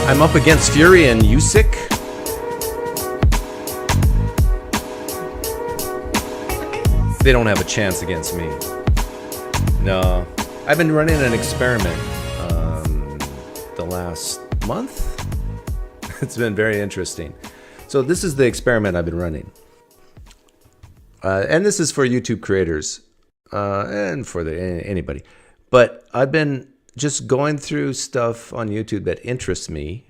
I'm up against Fury and Usyk. They don't have a chance against me. No. I've been running an experiment the last month. It's been very interesting. So this is the experiment I've been running. And this is for YouTube creators and for anybody. But I've been just going through stuff on YouTube that interests me,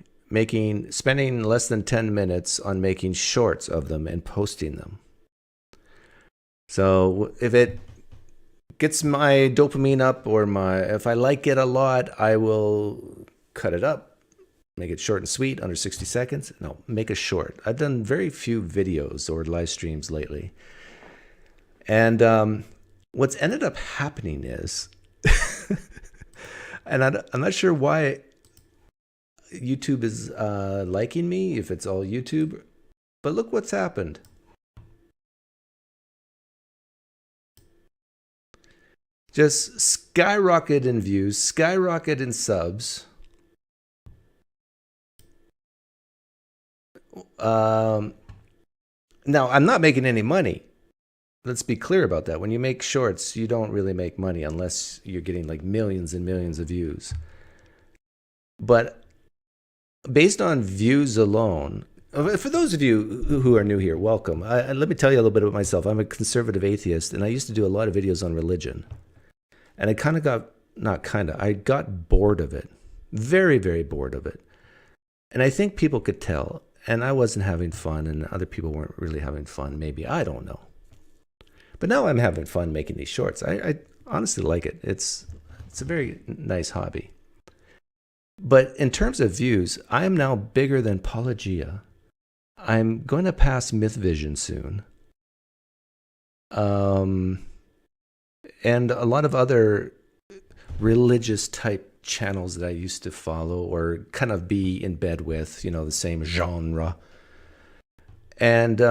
spending less than 10 minutes on making shorts of them and posting them. So if it gets my dopamine up or if I like it a lot, I will cut it up, make it short and sweet, under 60 seconds. No, make a short. I've done very few videos or live streams lately. And what's ended up happening is, and I'm not sure why YouTube is liking me, if it's all YouTube, but look what's happened. Just skyrocket in views, skyrocket in subs. Now, I'm not making any money. Let's be clear about that. When you make shorts, you don't really make money unless you're getting like millions and millions of views. But based on views alone, for those of you who are new here, welcome. Let me tell you a little bit about myself. I'm a conservative atheist, and I used to do a lot of videos on religion. And I I got bored of it. Very, very bored of it. And I think people could tell. And I wasn't having fun, and other people weren't really having fun. Maybe, I don't know. But now I'm having fun making these shorts. I honestly like it. It's a very nice hobby. But in terms of views, I am now bigger than Apologia. I'm going to pass Myth Vision soon. And a lot of other religious type channels that I used to follow or kind of be in bed with, the same genre. And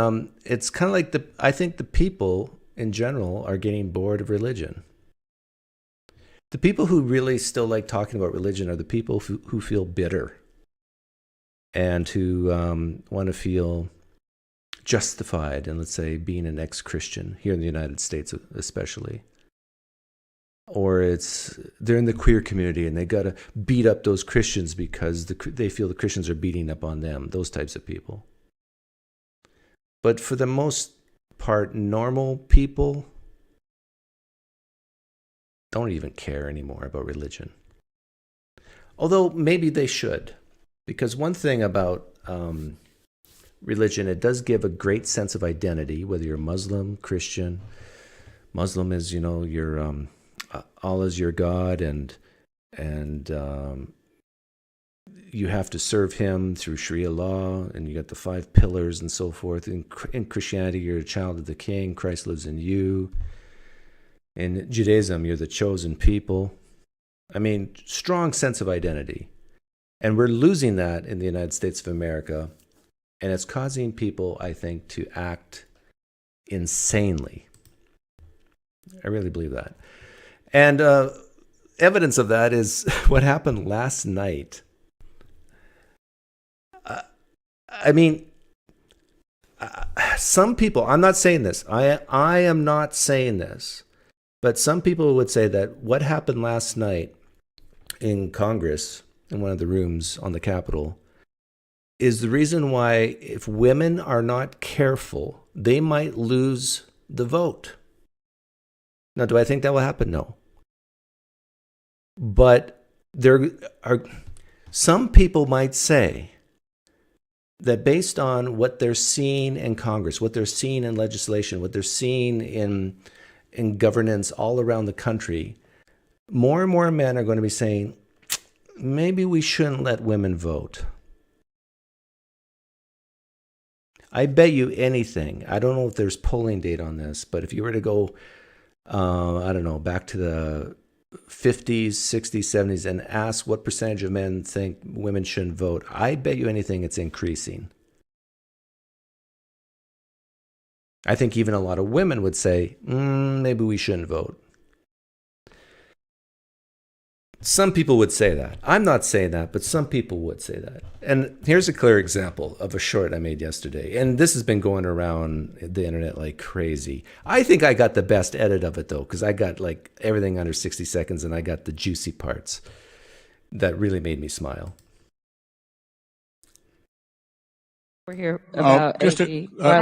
it's kind of like I think the people in general are getting bored of religion. The people who really still like talking about religion are the people who feel bitter and who want to feel justified in, let's say, being an ex-Christian here in the United States especially. Or they're in the queer community and they got to beat up those Christians because they feel the Christians are beating up on them, those types of people. But for the most part, normal people don't even care anymore about religion. Although maybe they should, because one thing about religion, it does give a great sense of identity, whether you're Muslim, Christian. Muslim is, your Allah's your God, and you have to serve him through Sharia law, and you got the 5 pillars and so forth. In Christianity, you're a child of the King. Christ lives in you. In Judaism, you're the chosen people. I mean, strong sense of identity. And we're losing that in the United States of America, and it's causing people, I think, to act insanely. I really believe that. And evidence of that is what happened last night. Some people, I'm not saying this, I am not saying this, but some people would say that what happened last night in Congress, in one of the rooms on the Capitol, is the reason why, if women are not careful, they might lose the vote. Now, do I think that will happen? No. But there are some people might say that based on what they're seeing in Congress, what they're seeing in legislation, what they're seeing in governance all around the country, more and more men are going to be saying, maybe we shouldn't let women vote. I bet you anything, I don't know if there's polling data on this, but if you were to go, back to the 50s, 60s, 70s, and ask what percentage of men think women shouldn't vote, I bet you anything it's increasing. I think even a lot of women would say, maybe we shouldn't vote. Some people would say that. I'm not saying that, but some people would say that. And here's a clear example of a short I made yesterday. And this has been going around the internet like crazy. I think I got the best edit of it, though, because I got like everything under 60 seconds and I got the juicy parts that really made me smile. We're here about I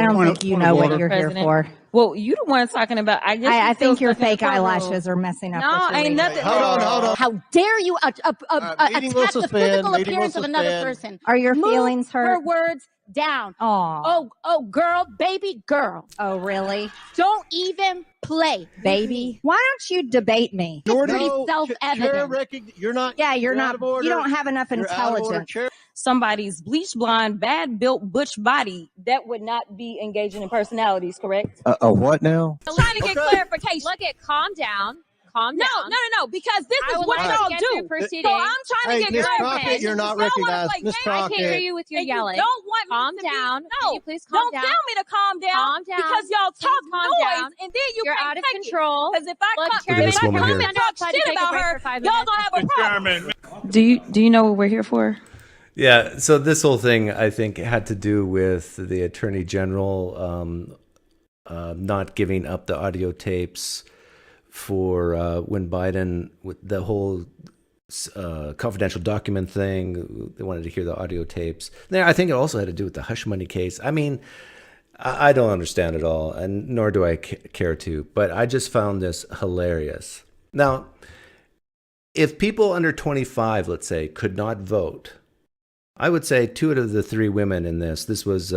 don't think you know what you're here for. Well, you the one talking about. I think your fake eyelashes are messing up. No, ain't nothing. Hold on. How dare you attack the physical appearance of another person? Are your feelings hurt? Her words down. Oh, Girl, baby girl. oh, really? Don't even play, Baby, why don't you debate me? It's pretty self-evident. You're not. Yeah, you're not. out of order. You don't have enough You're out of order, intelligence. Chair. Somebody's bleach blonde, bad built butch body that would not be engaging in personalities, correct? A what now? I'm trying to get clarification. Look at calm down. No, because this is what like to y'all get do. through proceedings. So I'm trying to get Miss clarification. Crockett, you're not Y'all wanna recognized. play Miss games, I can't hear Crockett. you with your and yelling. You don't want Calm me to down. Be, Can no, you please calm don't down? tell me to calm down. Calm down. Because y'all talk Calm noise, down. and then You're can't out of take control. Because if I Look, come, Chairman, if I woman come here. and talk Outside to shit take a about break her, for 5 y'all minutes. gonna have a problem. Do you know what we're here for? Yeah, so this whole thing, I think, had to do with the Attorney General not giving up the audio tapes for when Biden, with the whole confidential document thing, they wanted to hear the audio tapes. I think it also had to do with the hush money case. I mean, I don't understand it all, and nor do I care to, but I just found this hilarious. Now, if people under 25, let's say, could not vote, I would say 2 out of the 3 women in this was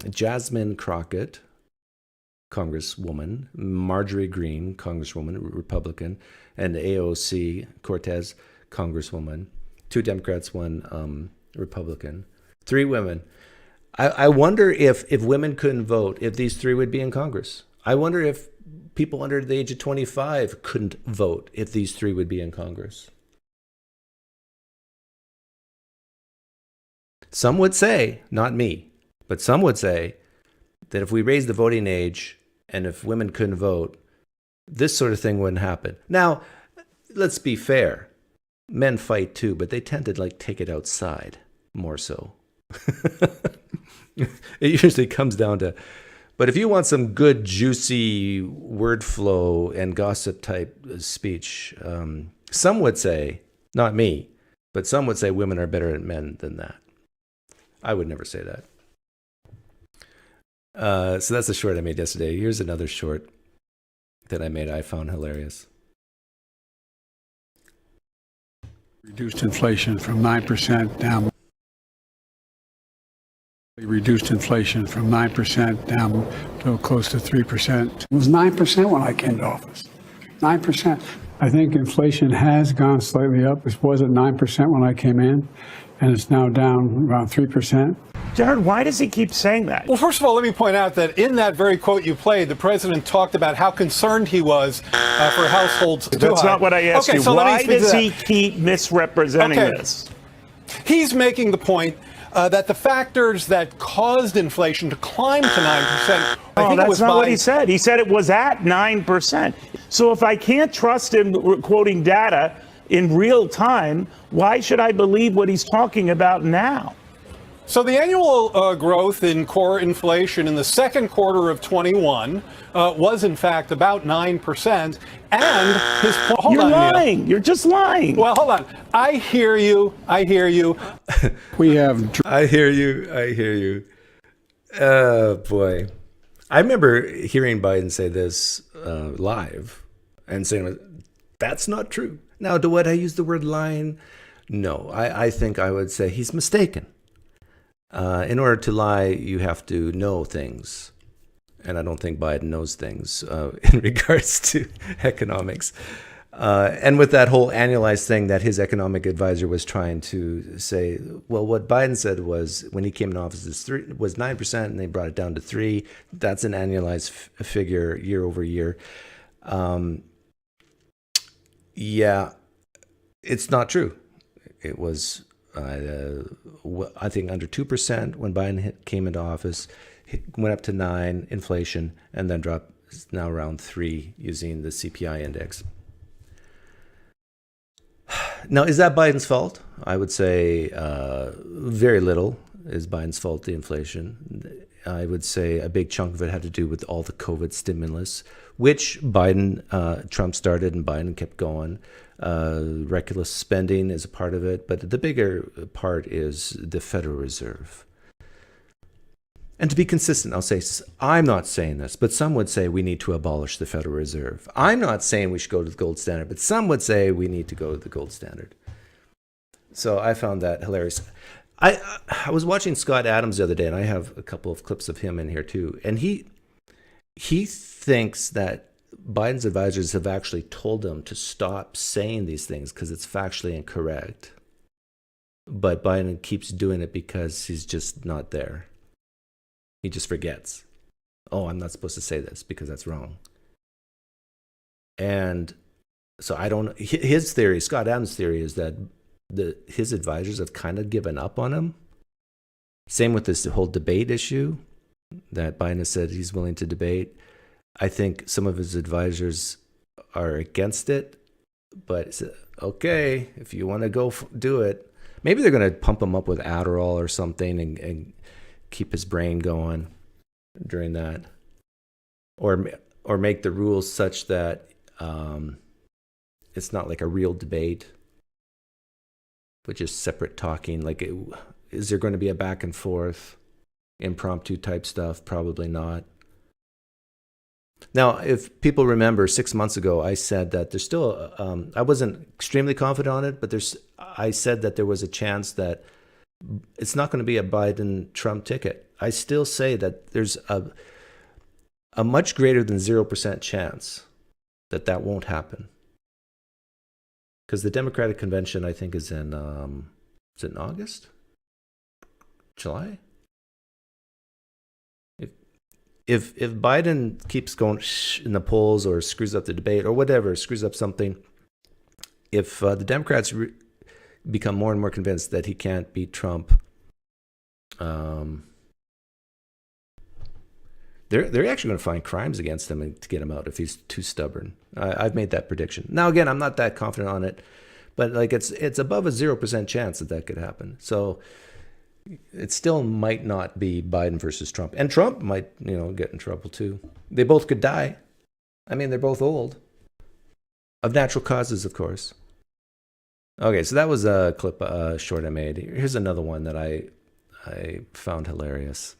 Jasmine Crockett, Congresswoman, Marjorie Greene, Congresswoman, Republican, and AOC Cortez, Congresswoman. 2 Democrats, 1 Republican. 3 women. I wonder if women couldn't vote, if these 3 would be in Congress. I wonder if people under the age of 25 couldn't vote, if these 3 would be in Congress. Some would say, not me, but some would say that if we raised the voting age and if women couldn't vote, this sort of thing wouldn't happen. Now, let's be fair. Men fight too, but they tend to take it outside more so. It usually comes down to, but if you want some good, juicy word flow and gossip type speech, some would say, not me, but some would say women are better at men than that. I would never say that. So that's a short I made yesterday. Here's another short that I made I found hilarious. Reduced inflation from 9% down. Reduced inflation from 9% down to close to 3%. It was 9% when I came to office. 9%. I think inflation has gone slightly up. It was at 9% when I came in, and it's now down around 3%. Jared, why does he keep saying that? Well, first of all, let me point out that in that very quote you played, the president talked about how concerned he was for households. That's not what I asked you. So why does he keep misrepresenting this? He's making the point that the factors that caused inflation to climb to 9%. That's not what he said. He said it was at 9%. So if I can't trust him quoting data in real time, why should I believe what he's talking about now? So the annual growth in core inflation in the second quarter of 21 was in fact about 9%. And his You're lying. Neil. You're just lying. Well, hold on. I hear you. We have. I hear you. Oh boy. I remember hearing Biden say this live and saying, that's not true. Now, would I use the word lying? No, I think I would say he's mistaken. In order to lie, you have to know things. And I don't think Biden knows things in regards to economics. And with that whole annualized thing that his economic advisor was trying to say, well, what Biden said was when he came in office was 9%, and they brought it down to 3%. That's an annualized figure year over year. Yeah, it's not true. It was, I think, under 2% when Biden came into office. It went up to 9% inflation, and then dropped now around 3% using the CPI index. Now, is that Biden's fault? I would say very little is Biden's fault, the inflation. I would say a big chunk of it had to do with all the COVID stimulus, which Trump started and Biden kept going. Reckless spending is a part of it, but the bigger part is the Federal Reserve. And to be consistent, I'll say, I'm not saying this, but some would say we need to abolish the Federal Reserve. I'm not saying we should go to the gold standard, but some would say we need to go to the gold standard. So I found that hilarious. I was watching Scott Adams the other day, and I have a couple of clips of him in here too. And he thinks that Biden's advisors have actually told him to stop saying these things because it's factually incorrect. But Biden keeps doing it because he's just not there. He just forgets. Oh, I'm not supposed to say this because that's wrong. And so I don't. His theory, Scott Adams' theory, is that his advisors have kind of given up on him. Same with this whole debate issue that Biden has said he's willing to debate. I think some of his advisors are against it, but it's okay if you want to go do it. Maybe they're going to pump him up with Adderall or something and keep his brain going during that, or make the rules such that it's not like a real debate, but just separate talking. Like, is there going to be a back and forth, impromptu type stuff? Probably not. Now, if people remember, 6 months ago, I said that there's still, I wasn't extremely confident on it, but I said that there was a chance that it's not going to be a Biden-Trump ticket. I still say that there's a much greater than 0% chance that that won't happen. Because the Democratic Convention, I think, is in August? July? If Biden keeps going in the polls or screws up the debate or whatever, screws up something, if the Democrats become more and more convinced that he can't beat Trump, they're actually going to find crimes against him to get him out if he's too stubborn. I've made that prediction. Now, again, I'm not that confident on it, but like it's above a 0% chance that could happen. So it still might not be Biden versus Trump, and Trump might, get in trouble too. They both could die. I mean, they're both old, of natural causes, of course. Okay, so that was a clip, short I made. Here's another one that I found hilarious.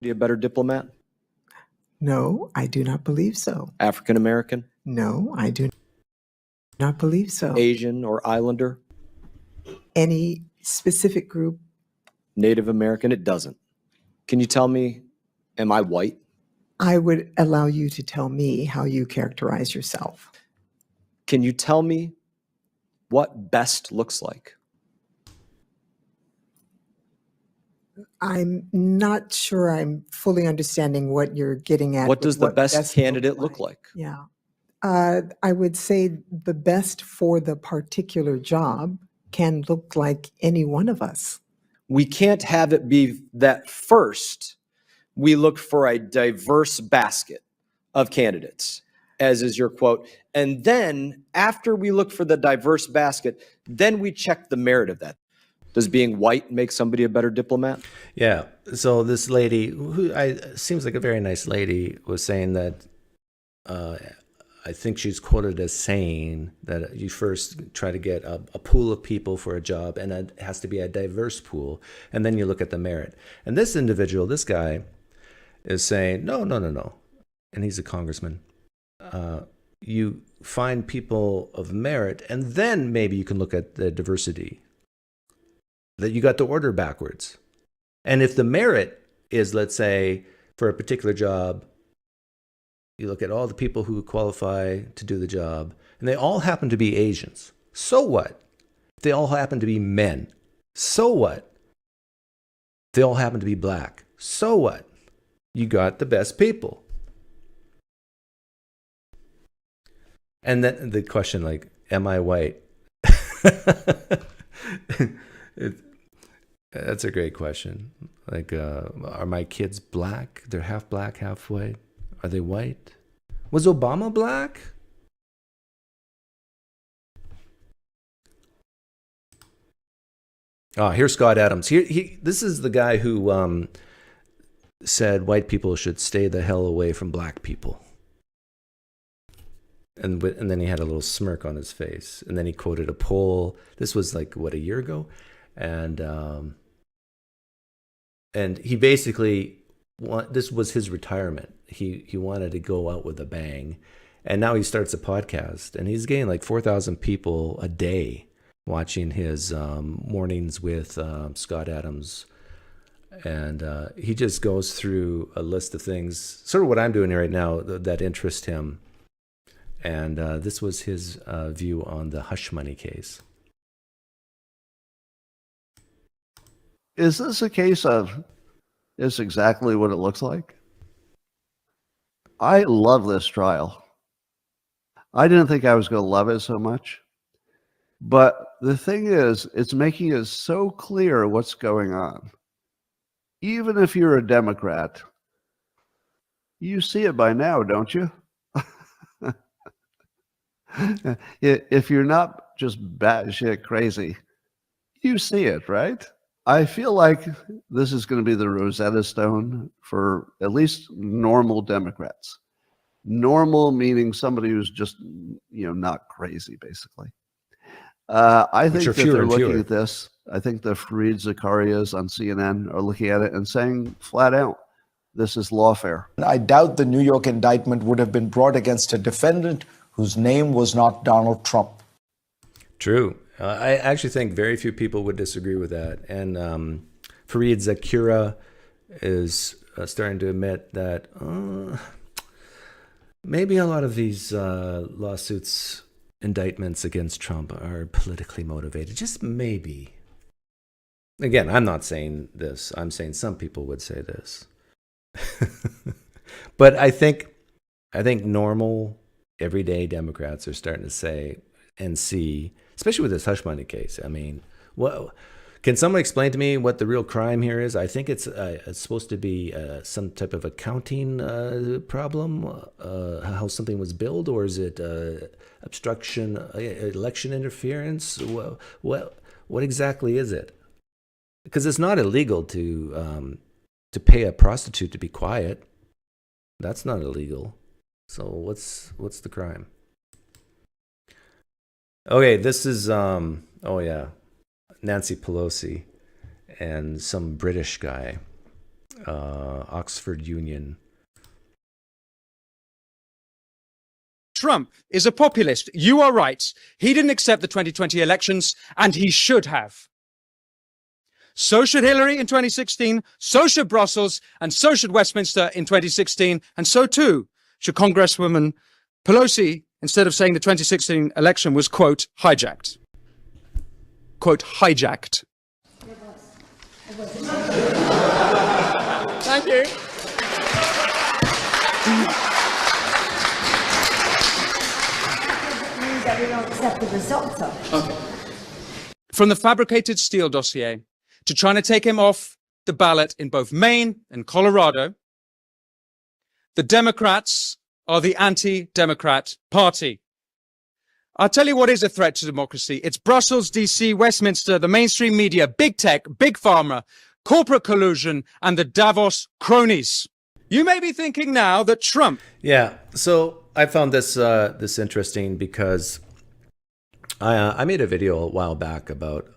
Be a better diplomat? No, I do not believe so. African American? No, I do not believe so. Asian or Islander? Any specific group? Native American? It doesn't. Can you tell me, am I white? I would allow you to tell me how you characterize yourself. Can you tell me what best looks like? I'm not sure I'm fully understanding what you're getting at. What does the best candidate look like? Yeah. I would say the best for the particular job can look like any one of us. We can't have it be that first we look for a diverse basket of candidates, as is your quote. And then after we look for the diverse basket, then we check the merit of that. Does being white make somebody a better diplomat? Yeah. So this lady, who seems like a very nice lady, was saying that I think she's quoted as saying that you first try to get a pool of people for a job, and it has to be a diverse pool, and then you look at the merit. And this individual, this guy, is saying, no. And he's a congressman. You find people of merit, and then maybe you can look at the diversity. That you got the order backwards. And if the merit is, let's say, for a particular job, you look at all the people who qualify to do the job, and they all happen to be Asians. So what? They all happen to be men. So what? They all happen to be black. So what? You got the best people. And then the question, like, am I white? That's a great question. Like, are my kids black? They're half black, half white. Are they white? Was Obama black? Here's Scott Adams. This is the guy who said white people should stay the hell away from black people. And then he had a little smirk on his face. And then he quoted a poll. This was like, what, a year ago? And he basically, this was his retirement. He wanted to go out with a bang. And now he starts a podcast. And he's getting like 4,000 people a day watching his mornings with Scott Adams. And he just goes through a list of things, sort of what I'm doing here right now, that interest him. And this was his view on the hush money case. Is this a case of it's exactly what it looks like? I love this trial. I didn't think I was going to love it so much. But the thing is, it's making it so clear what's going on. Even if you're a Democrat, you see it by now, don't you? If you're not just batshit crazy, you see it, right? I feel like this is going to be the Rosetta Stone for at least normal Democrats. Normal meaning somebody who's just, not crazy, basically. I think that they're looking at this. I think the Fareed Zakarias on CNN are looking at it and saying flat out, this is lawfare. I doubt the New York indictment would have been brought against a defendant whose name was not Donald Trump. True. I actually think very few people would disagree with that. And Fareed Zakira is starting to admit that maybe a lot of these lawsuits, indictments against Trump are politically motivated. Just maybe. Again, I'm not saying this. I'm saying some people would say this. But I think normal, everyday Democrats are starting to say and see, especially with this hush money case. I mean, can someone explain to me what the real crime here is? I think it's supposed to be some type of accounting problem, how something was billed, or is it obstruction, election interference? What exactly is it? Because it's not illegal to pay a prostitute to be quiet. That's not illegal. So what's the crime? Okay, this is Nancy Pelosi and some British guy, Oxford Union. Trump is a populist. You are right. He didn't accept the 2020 elections, and he should have. So should Hillary in 2016, so should Brussels, and so should Westminster in 2016, and so too should Congresswoman Pelosi, instead of saying the 2016 election was, quote, hijacked. Quote, hijacked. Thank you. That we don't accept the results of. Okay. From the fabricated Steele dossier to trying to take him off the ballot in both Maine and Colorado, the Democrats are the anti-Democrat party. I'll tell you what is a threat to democracy. It's Brussels, DC, Westminster, the mainstream media, big tech, big pharma, corporate collusion, and the Davos cronies. You may be thinking now that Trump... Yeah, so I found this interesting because I made a video a while back about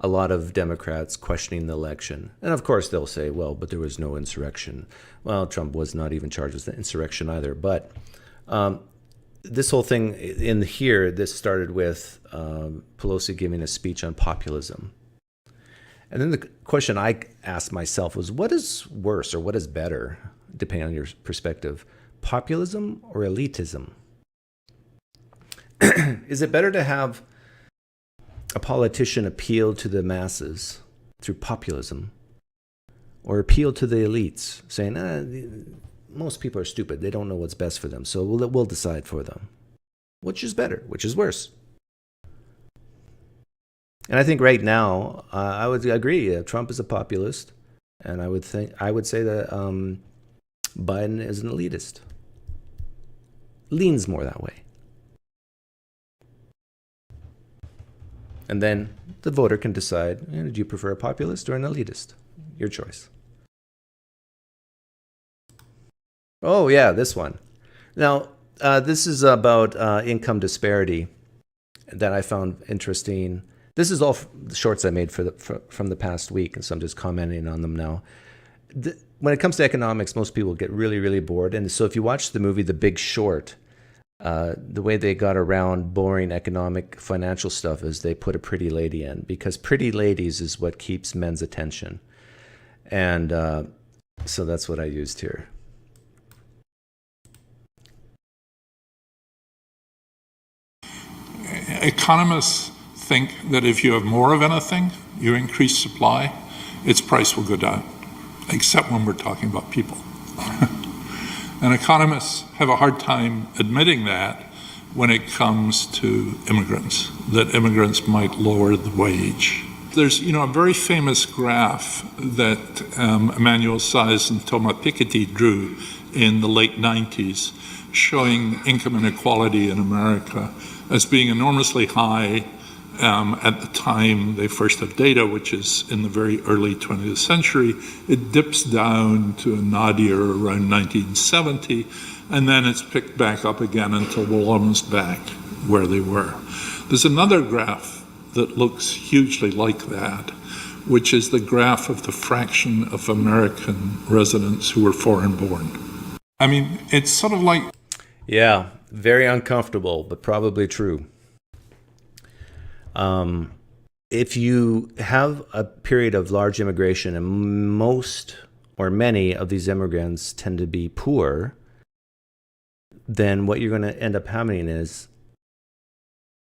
a lot of Democrats questioning the election. And of course they'll say, well, but there was no insurrection. Well, Trump was not even charged with the insurrection either. But this whole thing in here, this started with Pelosi giving a speech on populism. And then the question I asked myself was, what is worse or what is better, depending on your perspective, populism or elitism? Is it better to have a politician appeal to the masses through populism or appeal to the elites, saying, most people are stupid, they don't know what's best for them, so we'll decide for them? Which is better? Which is worse? And I think right now, I would agree, Trump is a populist, and I would say that Biden is an elitist. Leans more that way. And then the voter can decide, do you prefer a populist or an elitist? Your choice. Oh, yeah, this one. Now, this is about income disparity that I found interesting. This is all the shorts I made from the past week, and so I'm just commenting on them now. When it comes to economics, most people get really, really bored. And so if you watch the movie The Big Short, the way they got around boring economic financial stuff is they put a pretty lady in, because pretty ladies is what keeps men's attention. And so that's what I used here. Economists think that if you have more of anything, you increase supply, its price will go down, except when we're talking about people. And economists have a hard time admitting that when it comes to immigrants, that immigrants might lower the wage. There's, a very famous graph that Emmanuel Saez and Thomas Piketty drew in the late 90s, showing income inequality in America as being enormously high at the time they first have data, which is in the very early 20th century. It dips down to a nadir around 1970, and then it's picked back up again until we're almost back where they were. There's another graph that looks hugely like that, which is the graph of the fraction of American residents who were foreign-born. I mean, it's sort of like... Yeah, very uncomfortable, but probably true. If you have a period of large immigration and most or many of these immigrants tend to be poor, then what you're going to end up having is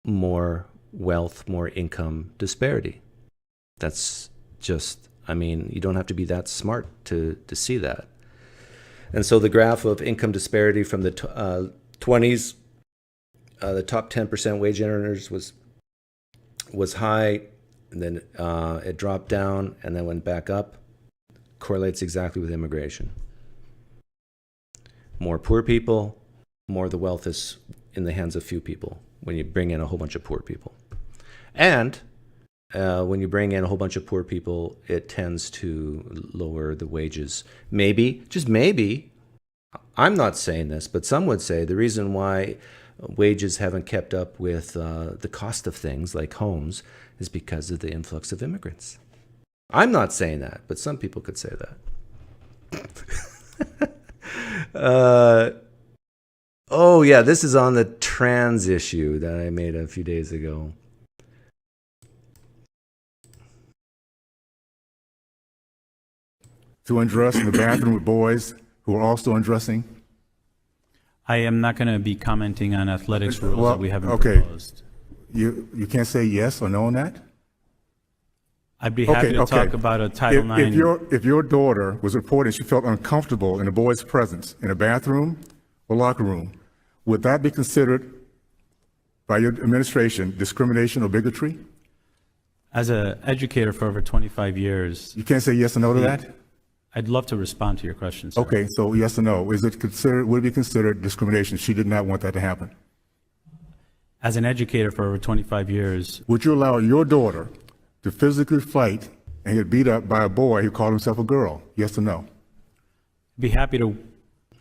more wealth, more income disparity. That's just, you don't have to be that smart to see that. And so the graph of income disparity from the 20s, the top 10% wage earners was high, and then it dropped down and then went back up. Correlates exactly with immigration. More poor people, more the wealth is in the hands of few people when you bring in a whole bunch of poor people. And when you bring in a whole bunch of poor people, it tends to lower the wages. Maybe, just maybe, I'm not saying this, but some would say the reason why wages haven't kept up with the cost of things like homes is because of the influx of immigrants. I'm not saying that, but some people could say that. Oh yeah, this is on the trans issue that I made a few days ago. To undress in the bathroom with boys who are also undressing? I am not going to be commenting on athletics rules that we haven't proposed. You can't say yes or no on that? I'd be happy to talk about a Title IX. If your daughter was reporting she felt uncomfortable in a boy's presence in a bathroom or locker room, would that be considered by your administration discrimination or bigotry? As an educator for over 25 years. You can't say yes or no to that? I'd love to respond to your question, sir. Okay, so yes or no. Would it be considered discrimination? She did not want that to happen. As an educator for over 25 years. Would you allow your daughter to physically fight and get beat up by a boy who called himself a girl? Yes or no? Be happy to,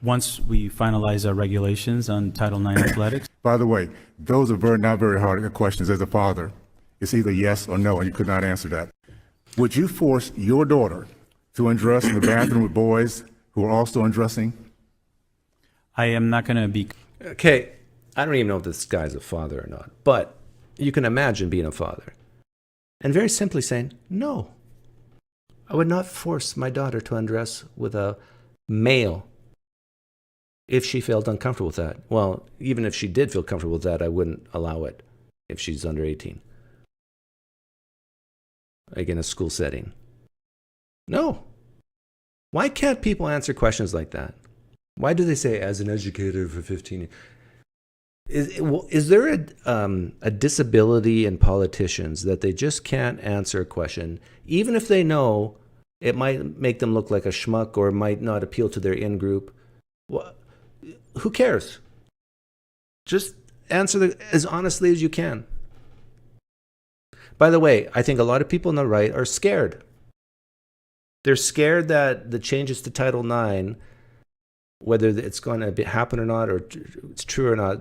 once we finalize our regulations on Title IX athletics. By the way, those are not very hard questions as a father. It's either yes or no, and you could not answer that. Would you force your daughter to undress in the bathroom with boys who are also undressing? I am not going to be... Okay, I don't even know if this guy's a father or not, but you can imagine being a father and very simply saying, no, I would not force my daughter to undress with a male if she felt uncomfortable with that. Well, even if she did feel comfortable with that, I wouldn't allow it if she's under 18. Like in a school setting. No. Why can't people answer questions like that? Why do they say, as an educator for 15 years? Is there a disability in politicians that they just can't answer a question, even if they know it might make them look like a schmuck or might not appeal to their in-group? Well, who cares? Just answer as honestly as you can. By the way, I think a lot of people on the right are scared. They're scared that the changes to Title IX, whether it's going to happen or not, or it's true or not,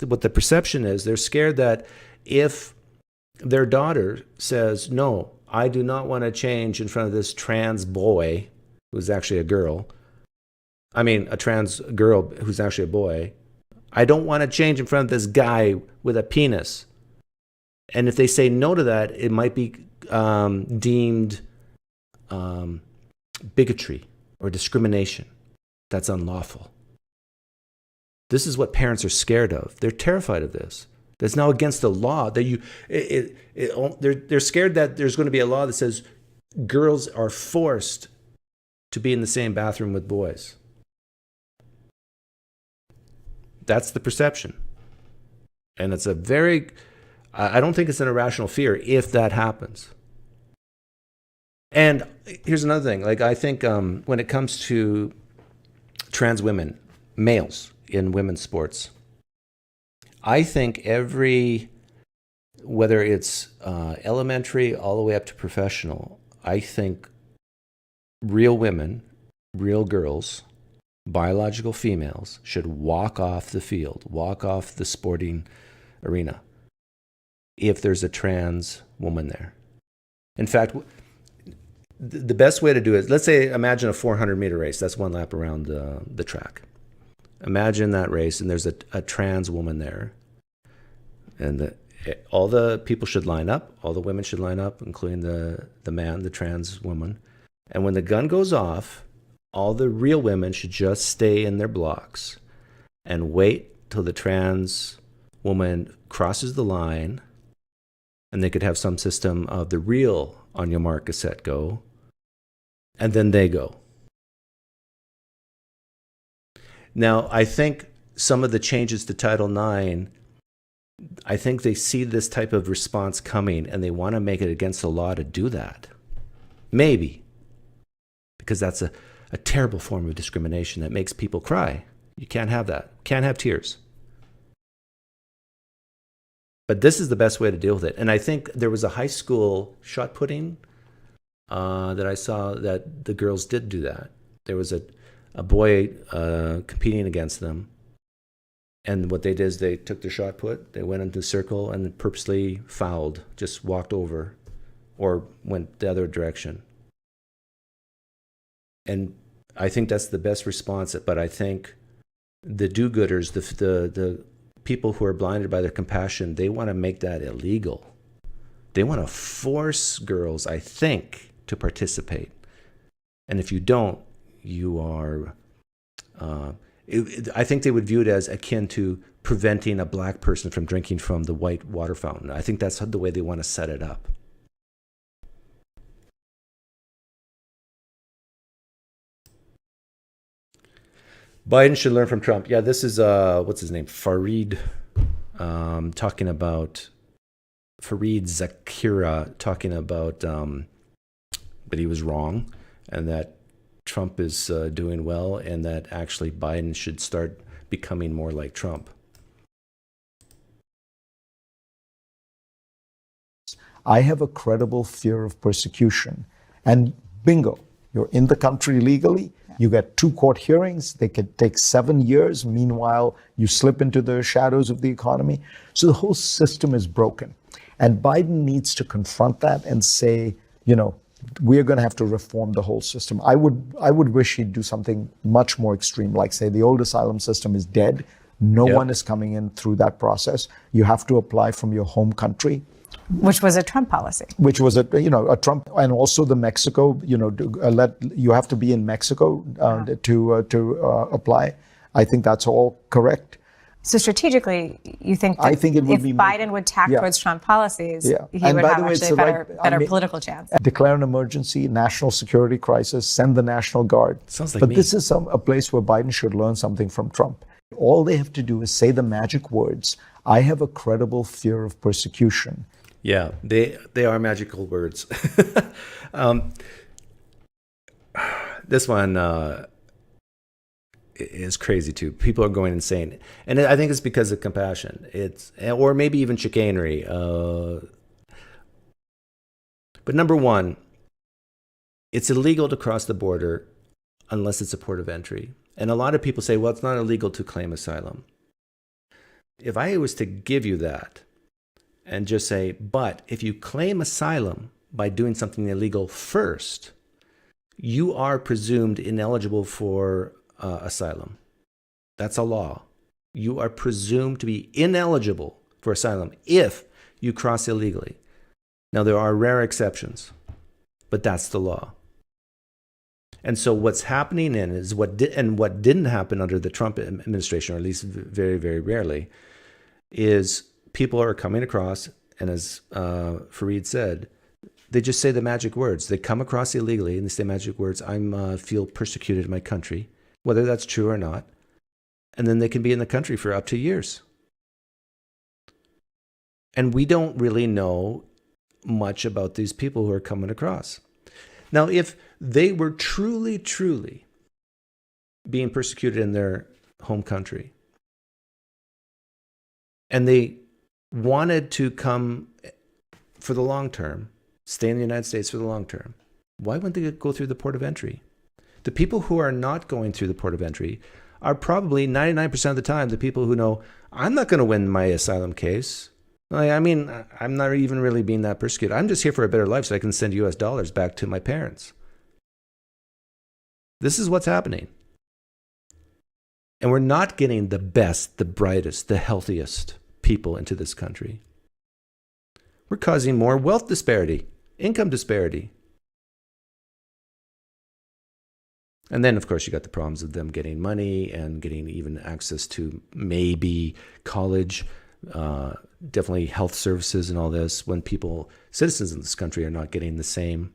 what the perception is, they're scared that if their daughter says, no, I do not want to change in front of this trans boy, who's actually a girl, I mean, a trans girl who's actually a boy, I don't want to change in front of this guy with a penis. And if they say no to that, it might be deemed bigotry or discrimination. That's unlawful. This is what parents are scared of. They're terrified of this. That's now against the law. That they're scared that there's going to be a law that says girls are forced to be in the same bathroom with boys. That's the perception. And it's I don't think it's an irrational fear if that happens. And here's another thing. Like, I think when it comes to trans women, males in women's sports, I think whether it's elementary all the way up to professional, I think real women, real girls, biological females should walk off the field, walk off the sporting arena if there's a trans woman there. In fact, the best way to do it, let's say, imagine a 400-meter race. That's one lap around the track. Imagine that race, and there's a trans woman there. And all the people should line up, all the women should line up, including the man, the trans woman. And when the gun goes off, all the real women should just stay in their blocks and wait till the trans woman crosses the line, and they could have some system of the real on your mark, get set, go, and then they go. Now, I think some of the changes to Title IX, I think they see this type of response coming, and they want to make it against the law to do that. Maybe. Because that's a terrible form of discrimination that makes people cry. You can't have that. Can't have tears. But this is the best way to deal with it. And I think there was a high school shot putting that I saw that the girls did do that. There was a boy competing against them. And what they did is they took their shot put, they went into the circle and purposely fouled, just walked over or went the other direction. And I think that's the best response. But I think the do-gooders, the people who are blinded by their compassion, they want to make that illegal. They want to force girls, I think, to participate. And if you don't, you are... I think they would view it as akin to preventing a black person from drinking from the white water fountain. I think that's the way they want to set it up. Biden should learn from Trump. Yeah, this is, what's his name? Fareed Zakira talking about that he was wrong and that Trump is doing well, and that actually Biden should start becoming more like Trump. I have a credible fear of persecution. And bingo, you're in the country legally. You get 2 court hearings. They could take 7 years. Meanwhile, you slip into the shadows of the economy. So the whole system is broken. And Biden needs to confront that and say, we're going to have to reform the whole system. I would wish he'd do something much more extreme, like say the old asylum system is dead. No one is coming in through that process. You have to apply from your home country. Which was a Trump policy. Which was a Trump, and also the Mexico, you have to be in Mexico to apply. I think that's all correct. So strategically, you think that if Biden would tack towards Trump policies, he would have actually a better political chance? Declare an emergency, national security crisis, send the National Guard. Sounds like but me. This is a place where Biden should learn something from Trump. All they have to do is say the magic words. I have a credible fear of persecution. Yeah, they are magical words. This one is crazy too. People are going insane, and I think it's because of compassion. Or maybe even chicanery. But number one, it's illegal to cross the border unless it's a port of entry. And a lot of people say, well, it's not illegal to claim asylum. If I was to give you that and just say, but if you claim asylum by doing something illegal first, you are presumed ineligible for asylum. That's a law. You are presumed to be ineligible for asylum if you cross illegally. Now, there are rare exceptions, but that's the law. And so what's happening is what didn't happen under the Trump administration, or at least very, very rarely, is people are coming across, and as Fareed said, they just say the magic words. They come across illegally and they say magic words. I feel persecuted in my country, whether that's true or not. And then they can be in the country for up to years. And we don't really know much about these people who are coming across. Now, if they were truly, truly being persecuted in their home country, and they wanted to come for the long term, stay in the United States for the long term, why wouldn't they go through the port of entry? The people who are not going through the port of entry are probably 99% of the time the people who know, I'm not going to win my asylum case. I mean, I'm not even really being that persecuted. I'm just here for a better life so I can send US dollars back to my parents. This is what's happening. And we're not getting the best, the brightest, the healthiest people into this country. We're causing more wealth disparity, income disparity. And then, of course, you got the problems of them getting money and getting even access to maybe college, definitely health services and all this, when citizens in this country are not getting the same.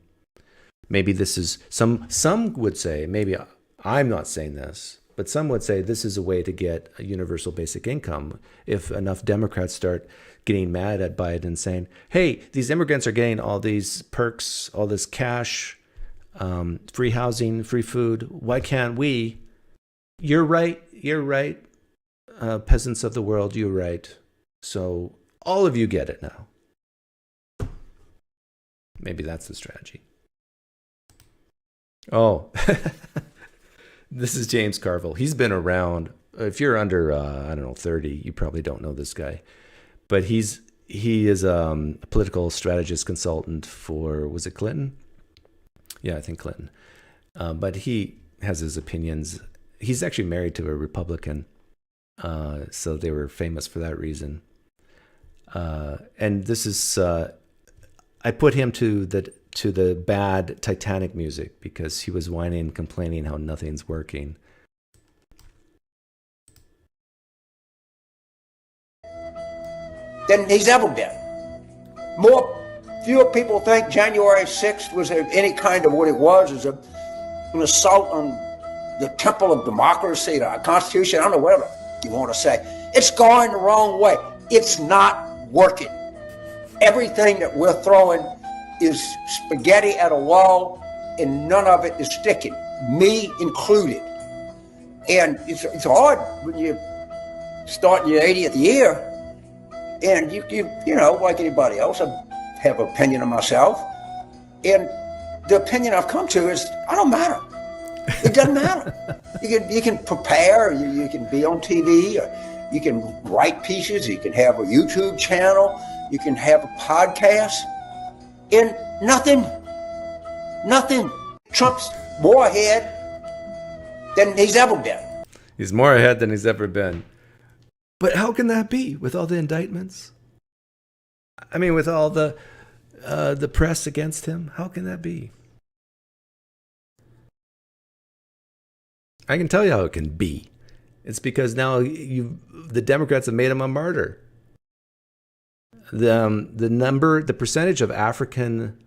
Maybe this is, some would say, maybe I'm not saying this, but some would say this is a way to get a universal basic income. If enough Democrats start getting mad at Biden and saying, hey, these immigrants are getting all these perks, all this cash, free housing, free food. Why can't we? You're right. Peasants of the world, you're right. So all of you get it now. Maybe that's the strategy. Oh, this is James Carville. He's been around. If you're under, 30, you probably don't know this guy. But he is a political strategist consultant for, was it Clinton? Yeah, I think Clinton. But he has his opinions. He's actually married to a Republican, so they were famous for that reason. And this is, I put him to the bad Titanic music because he was whining and complaining how nothing's working. Than he's ever been. Fewer people think January 6th was any kind of what it was, as an assault on the temple of democracy, the Constitution, I don't know, whatever you want to say. It's going the wrong way. It's not working. Everything that we're throwing is spaghetti at a wall, and none of it is sticking, me included. And it's hard when you start in your 80th year, and you know, like anybody else, I have an opinion of myself, and the opinion I've come to is I don't matter. It doesn't matter. You can prepare, you can be on TV, or you can write pieces, you can have a YouTube channel, you can have a podcast, and nothing. Trump's more ahead than he's ever been. He's more ahead than he's ever been. But how can that be with all the indictments? I mean, with all the press against him, how can that be? I can tell you how it can be. It's because now the Democrats have made him a martyr. The percentage of African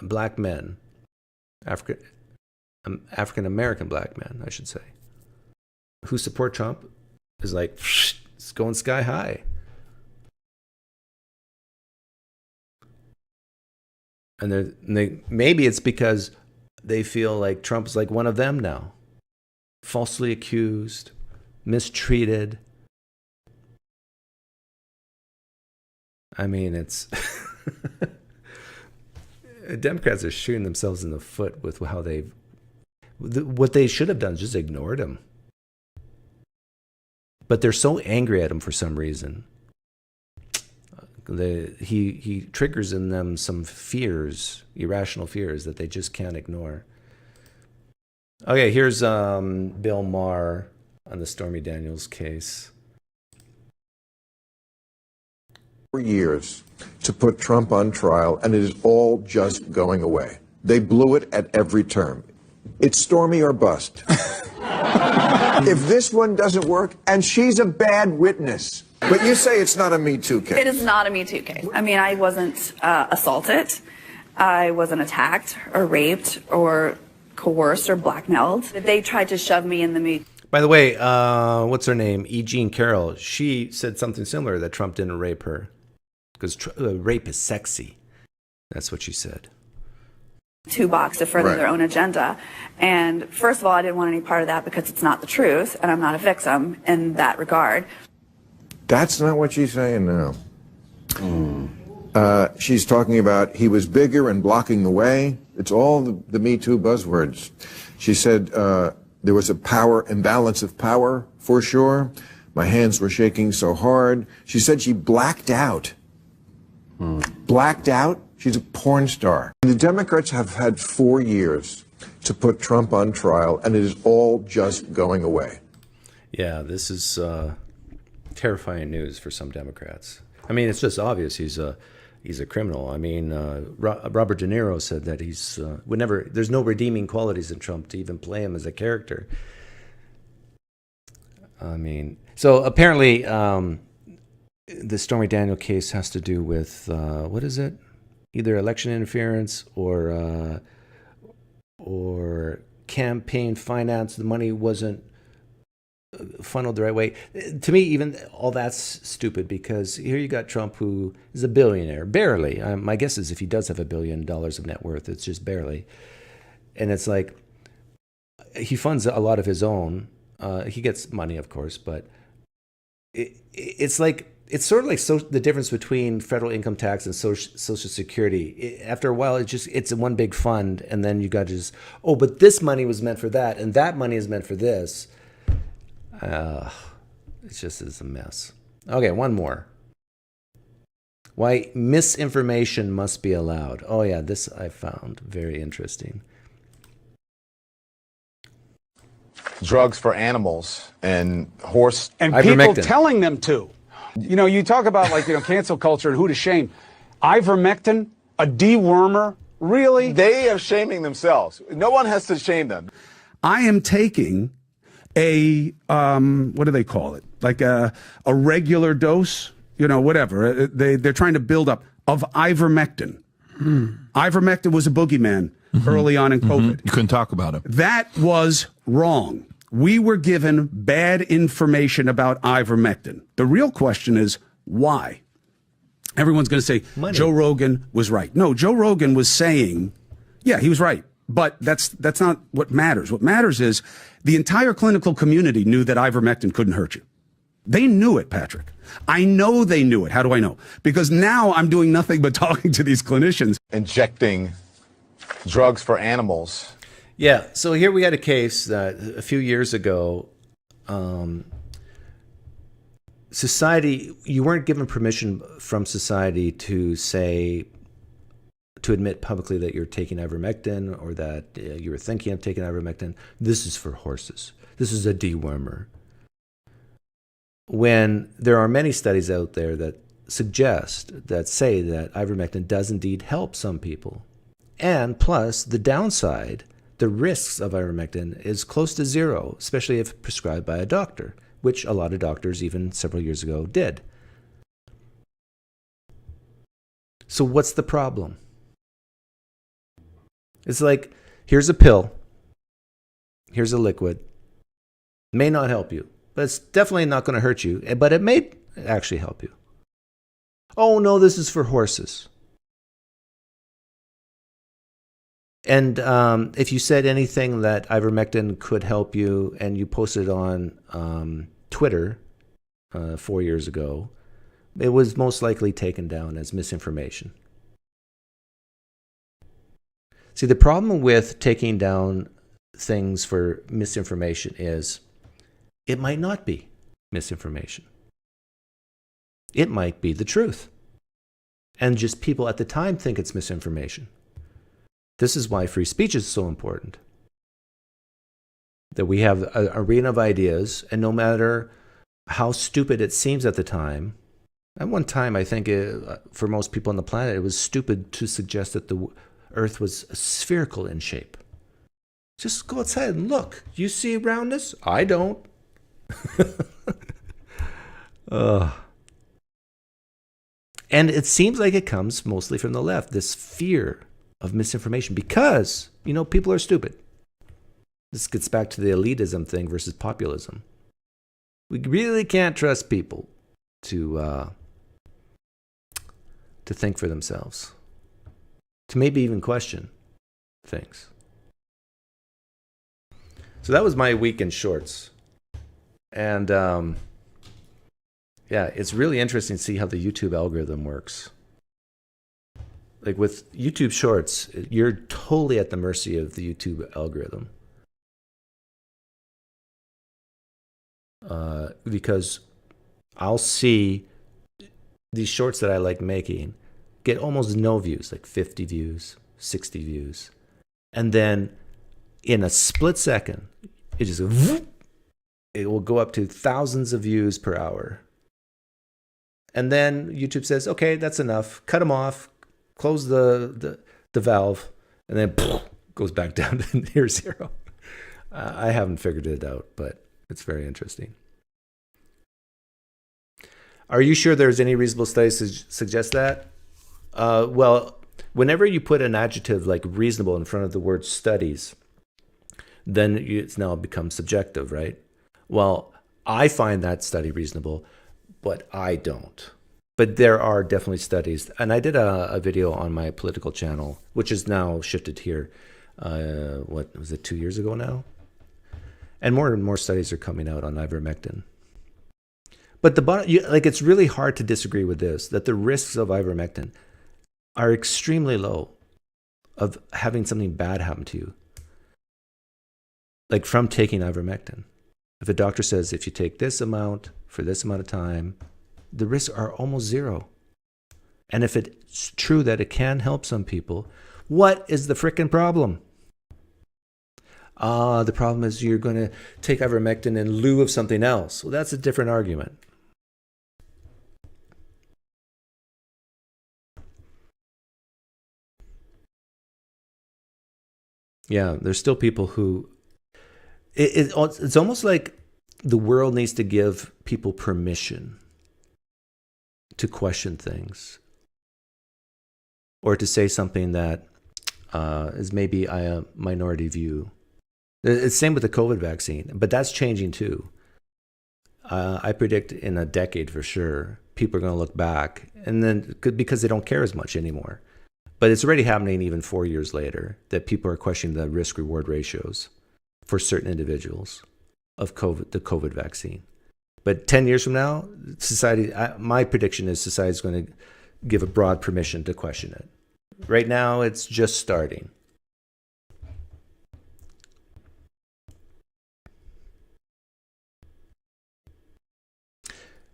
black men, African American black men, I should say, who support Trump is like, it's going sky high. And maybe it's because they feel like Trump is like one of them now, falsely accused, mistreated. I mean, it's Democrats are shooting themselves in the foot with how what they should have done is just ignored him. But they're so angry at him for some reason. He triggers in them some fears, irrational fears that they just can't ignore. Okay, here's Bill Maher on the Stormy Daniels case. For years to put Trump on trial, and it is all just going away. They blew it at every term. It's Stormy or bust. If this one doesn't work, and she's a bad witness. But you say it's not a Me Too case. It is not a Me Too case. I mean, I wasn't assaulted. I wasn't attacked or raped or coerced or blackmailed. They tried to shove me in the Me. By the way, what's her name? E. Jean Carroll. She said something similar, that Trump didn't rape her because rape is sexy. That's what she said. Box to further their own agenda. And first of all, I didn't want any part of that because it's not the truth, and I'm not a victim in that regard. That's not what she's saying now. She's talking about he was bigger and blocking the way. It's all the Me Too buzzwords. She said there was a power imbalance of power, for sure. My hands were shaking so hard. She said she blacked out. Blacked out? She's a porn star. The Democrats have had 4 years to put Trump on trial, and it is all just going away. Yeah, this is terrifying news for some Democrats. I mean, it's just obvious he's a criminal. I mean, Robert De Niro said that there's no redeeming qualities in Trump to even play him as a character. I mean, so apparently the Stormy Daniels case has to do with, what is it? Either election interference or campaign finance. The money wasn't funneled the right way. To me, even all that's stupid, because here you got Trump, who is a billionaire, barely. My guess is if he does have $1 billion of net worth, it's just barely. And it's like he funds a lot of his own. He gets money, of course, but it's like, it's sort of like the difference between federal income tax and Social Security. After a while, it's one big fund, and then you got to just, but this money was meant for that, and that money is meant for this. It just is a mess. Okay, one more. Why misinformation must be allowed. Oh yeah, this I found very interesting. Drugs for animals and horse and people telling them to. You know, you talk about cancel culture and who to shame. Ivermectin, a dewormer, really? They are shaming themselves. No one has to shame them. I am taking a, what do they call it? Like a regular dose, whatever. They're trying to build up of ivermectin. Ivermectin was a boogeyman early on in COVID. You couldn't talk about it. That was wrong. We were given bad information about ivermectin. The real question is why? Everyone's going to say Joe Rogan was right. No, Joe Rogan was saying, yeah, he was right. But that's not what matters. What matters is the entire clinical community knew that ivermectin couldn't hurt you. They knew it, Patrick. I know they knew it. How do I know? Because now I'm doing nothing but talking to these clinicians. Injecting drugs for animals. Yeah, so here we had a case that a few years ago, society, you weren't given permission from society to admit publicly that you're taking ivermectin or that you were thinking of taking ivermectin. This is for horses. This is a dewormer. When there are many studies out there that say that ivermectin does indeed help some people. And plus, the downside, the risks of ivermectin is close to zero, especially if prescribed by a doctor, which a lot of doctors even several years ago did. So what's the problem? It's like, here's a pill, here's a liquid. May not help you, but it's definitely not going to hurt you, but it may actually help you. Oh no, this is for horses. And if you said anything that ivermectin could help you and you posted on Twitter 4 years ago, It was most likely taken down as misinformation. See, the problem with taking down things for misinformation is it might not be misinformation. It might be the truth. And just people at the time think it's misinformation. This is why free speech is so important. That we have an arena of ideas, and no matter how stupid it seems at the time, at one time I think for most people on the planet it was stupid to suggest that the Earth was spherical in shape. Just go outside and look. You see roundness? I don't. And it seems like it comes mostly from the left, this fear of misinformation because, people are stupid. This gets back to the elitism thing versus populism. We really can't trust people to think for themselves, to maybe even question things. So that was my week in shorts. And yeah, it's really interesting to see how the YouTube algorithm works. Like with YouTube Shorts, you're totally at the mercy of the YouTube algorithm. Because I'll see these shorts that I like making get almost no views, like 50 views, 60 views. And then in a split second, it just it will go up to thousands of views per hour. And then YouTube says, okay, that's enough. Cut them off, close the valve, and then goes back down to near zero. I haven't figured it out, but it's very interesting. Are you sure there's any reasonable studies to suggest that? Well, whenever you put an adjective like reasonable in front of the word studies, then it's now become subjective, right? Well, I find that study reasonable, but I don't. But there are definitely studies. And I did a video on my political channel, which is now shifted here. What was it, 2 years ago now? And more studies are coming out on ivermectin. But it's really hard to disagree with this, that the risks of ivermectin are extremely low of having something bad happen to you. Like from taking ivermectin. If a doctor says if you take this amount for this amount of time, the risks are almost zero. And if it's true that it can help some people, what is the frickin' problem? The problem is you're going to take ivermectin in lieu of something else. Well, that's a different argument. Yeah, there's still people who... It's almost like the world needs to give people permission to question things or to say something that is maybe a minority view. It's the same with the COVID vaccine, but that's changing too. I predict in a decade for sure, people are going to look back and then because they don't care as much anymore. But it's already happening even 4 years later that people are questioning the risk-reward ratios for certain individuals of the COVID vaccine. But 10 years from now, society, my prediction is society is going to give a broad permission to question it. Right now, it's just starting.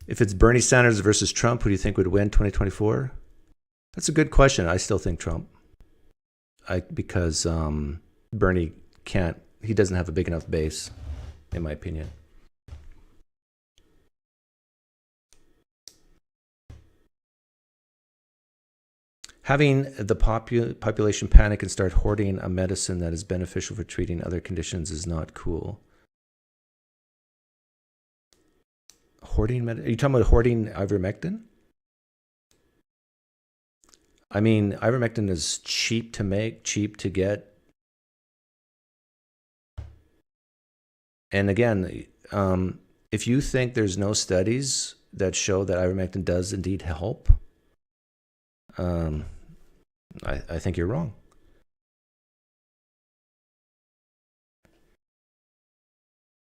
If it's Bernie Sanders versus Trump, who do you think would win 2024? That's a good question. I still think Trump. Because Bernie he doesn't have a big enough base, in my opinion. Having the population panic and start hoarding a medicine that is beneficial for treating other conditions is not cool. Hoarding are you talking about hoarding ivermectin? I mean, ivermectin is cheap to make, cheap to get. And again, if you think there's no studies that show that ivermectin does indeed help, I think you're wrong.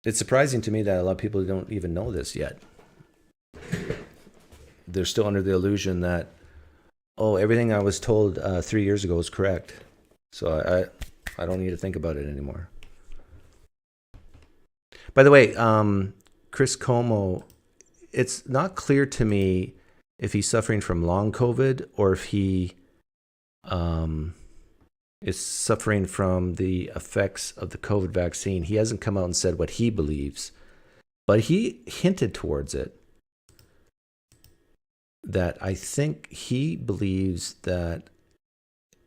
It's surprising to me that a lot of people don't even know this yet. they're still under the illusion that, oh, everything I was told 3 years ago is correct. So I don't need to think about it anymore. By the way, Chris Como, it's not clear to me if he's suffering from long COVID or if he is suffering from the effects of the COVID vaccine. He hasn't come out and said what he believes, but he hinted towards it. That I think he believes that,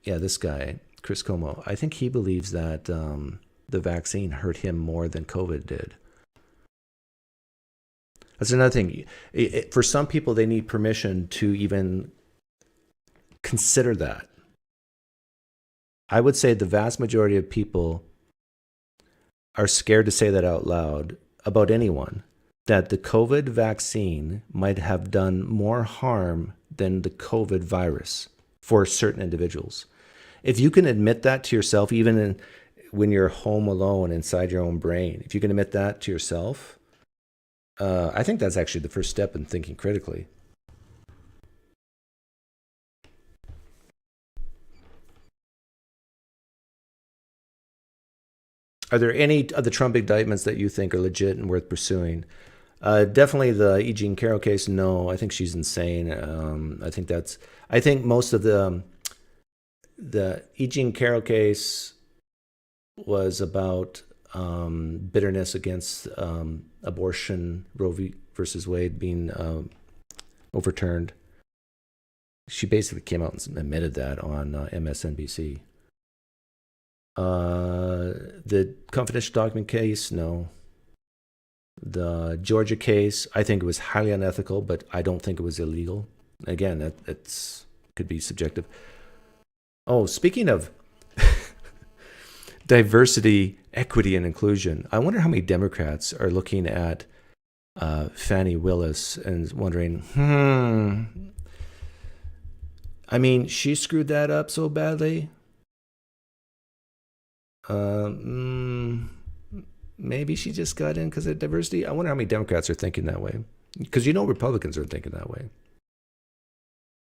this guy, Chris Como, I think he believes that the vaccine hurt him more than COVID did. That's another thing. For some people, they need permission to even consider that. I would say the vast majority of people are scared to say that out loud about anyone, that the COVID vaccine might have done more harm than the COVID virus for certain individuals. If you can admit that to yourself, even when you're home alone inside your own brain, if you can admit that to yourself, I think that's actually the first step in thinking critically. Are there any of the Trump indictments that you think are legit and worth pursuing? Definitely the E. Jean Carroll case. No, I think she's insane. I think most of the E. Jean Carroll case was about bitterness against abortion, Roe v. versus Wade being overturned. She basically came out and admitted that on MSNBC. The confidential document case, no. The Georgia case, I think it was highly unethical, but I don't think it was illegal. Again, that could be subjective. Oh, speaking of diversity, equity, and inclusion, I wonder how many Democrats are looking at Fani Willis and wondering, I mean, she screwed that up so badly. Maybe she just got in because of diversity. I wonder how many Democrats are thinking that way. Because Republicans are thinking that way.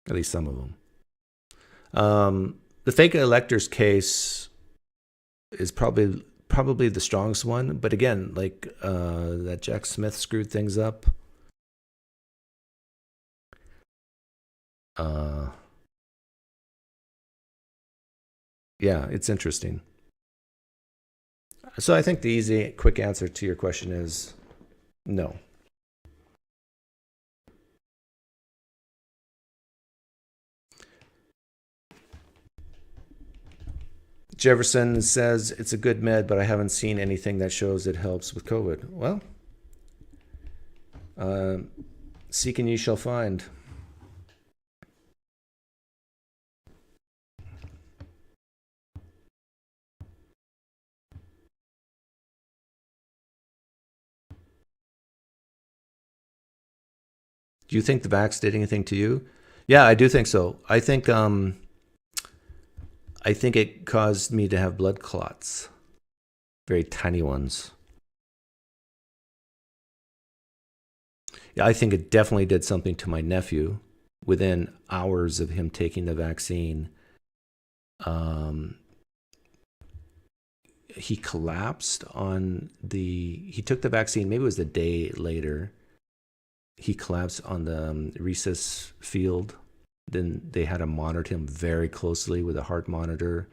At least some of them. The fake electors case is probably the strongest one. But again, like that Jack Smith screwed things up. Yeah, it's interesting. So I think the easy, quick answer to your question is no. Jefferson says it's a good med, but I haven't seen anything that shows it helps with COVID. Well, seek and ye shall find. Do you think the vax did anything to you? Yeah, I do think so. I think it caused me to have blood clots, very tiny ones. Yeah, I think it definitely did something to my nephew. Within hours of him taking the vaccine, he collapsed he took the vaccine, maybe it was the day later. He collapsed on the rhesus field. Then they had to monitor him very closely with a heart monitor.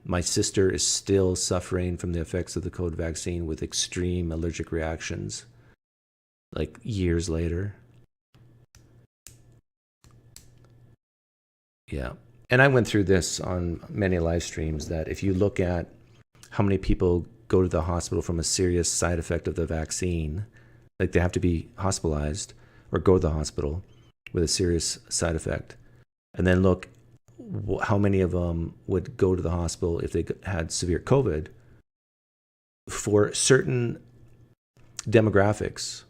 My sister is still suffering from the effects of the COVID vaccine with extreme allergic reactions, like years later. Yeah. And I went through this on many live streams, that if you look at how many people go to the hospital from a serious side effect of the vaccine, like they have to be hospitalized or go to the hospital with a serious side effect, and then look how many of them would go to the hospital if they had severe COVID. For certain demographics,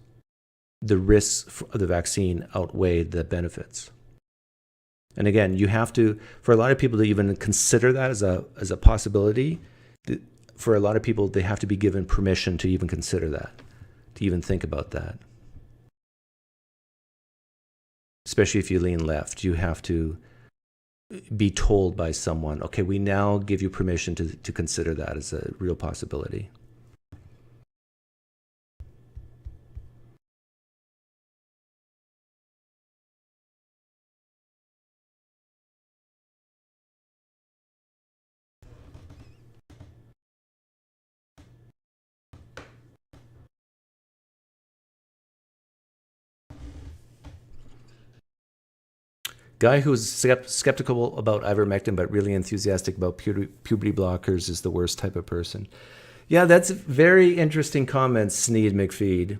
the risks of the vaccine outweighed the benefits. And again, you have to, for a lot of people to even consider that as a possibility, for a lot of people, they have to be given permission to even consider that, to even think about that. especially if you lean left. You have to be told by someone, okay, we now give you permission to consider that as a real possibility. Guy who's skeptical about ivermectin but really enthusiastic about puberty blockers is the worst type of person. Yeah, that's a very interesting comment, Sneed McFeed.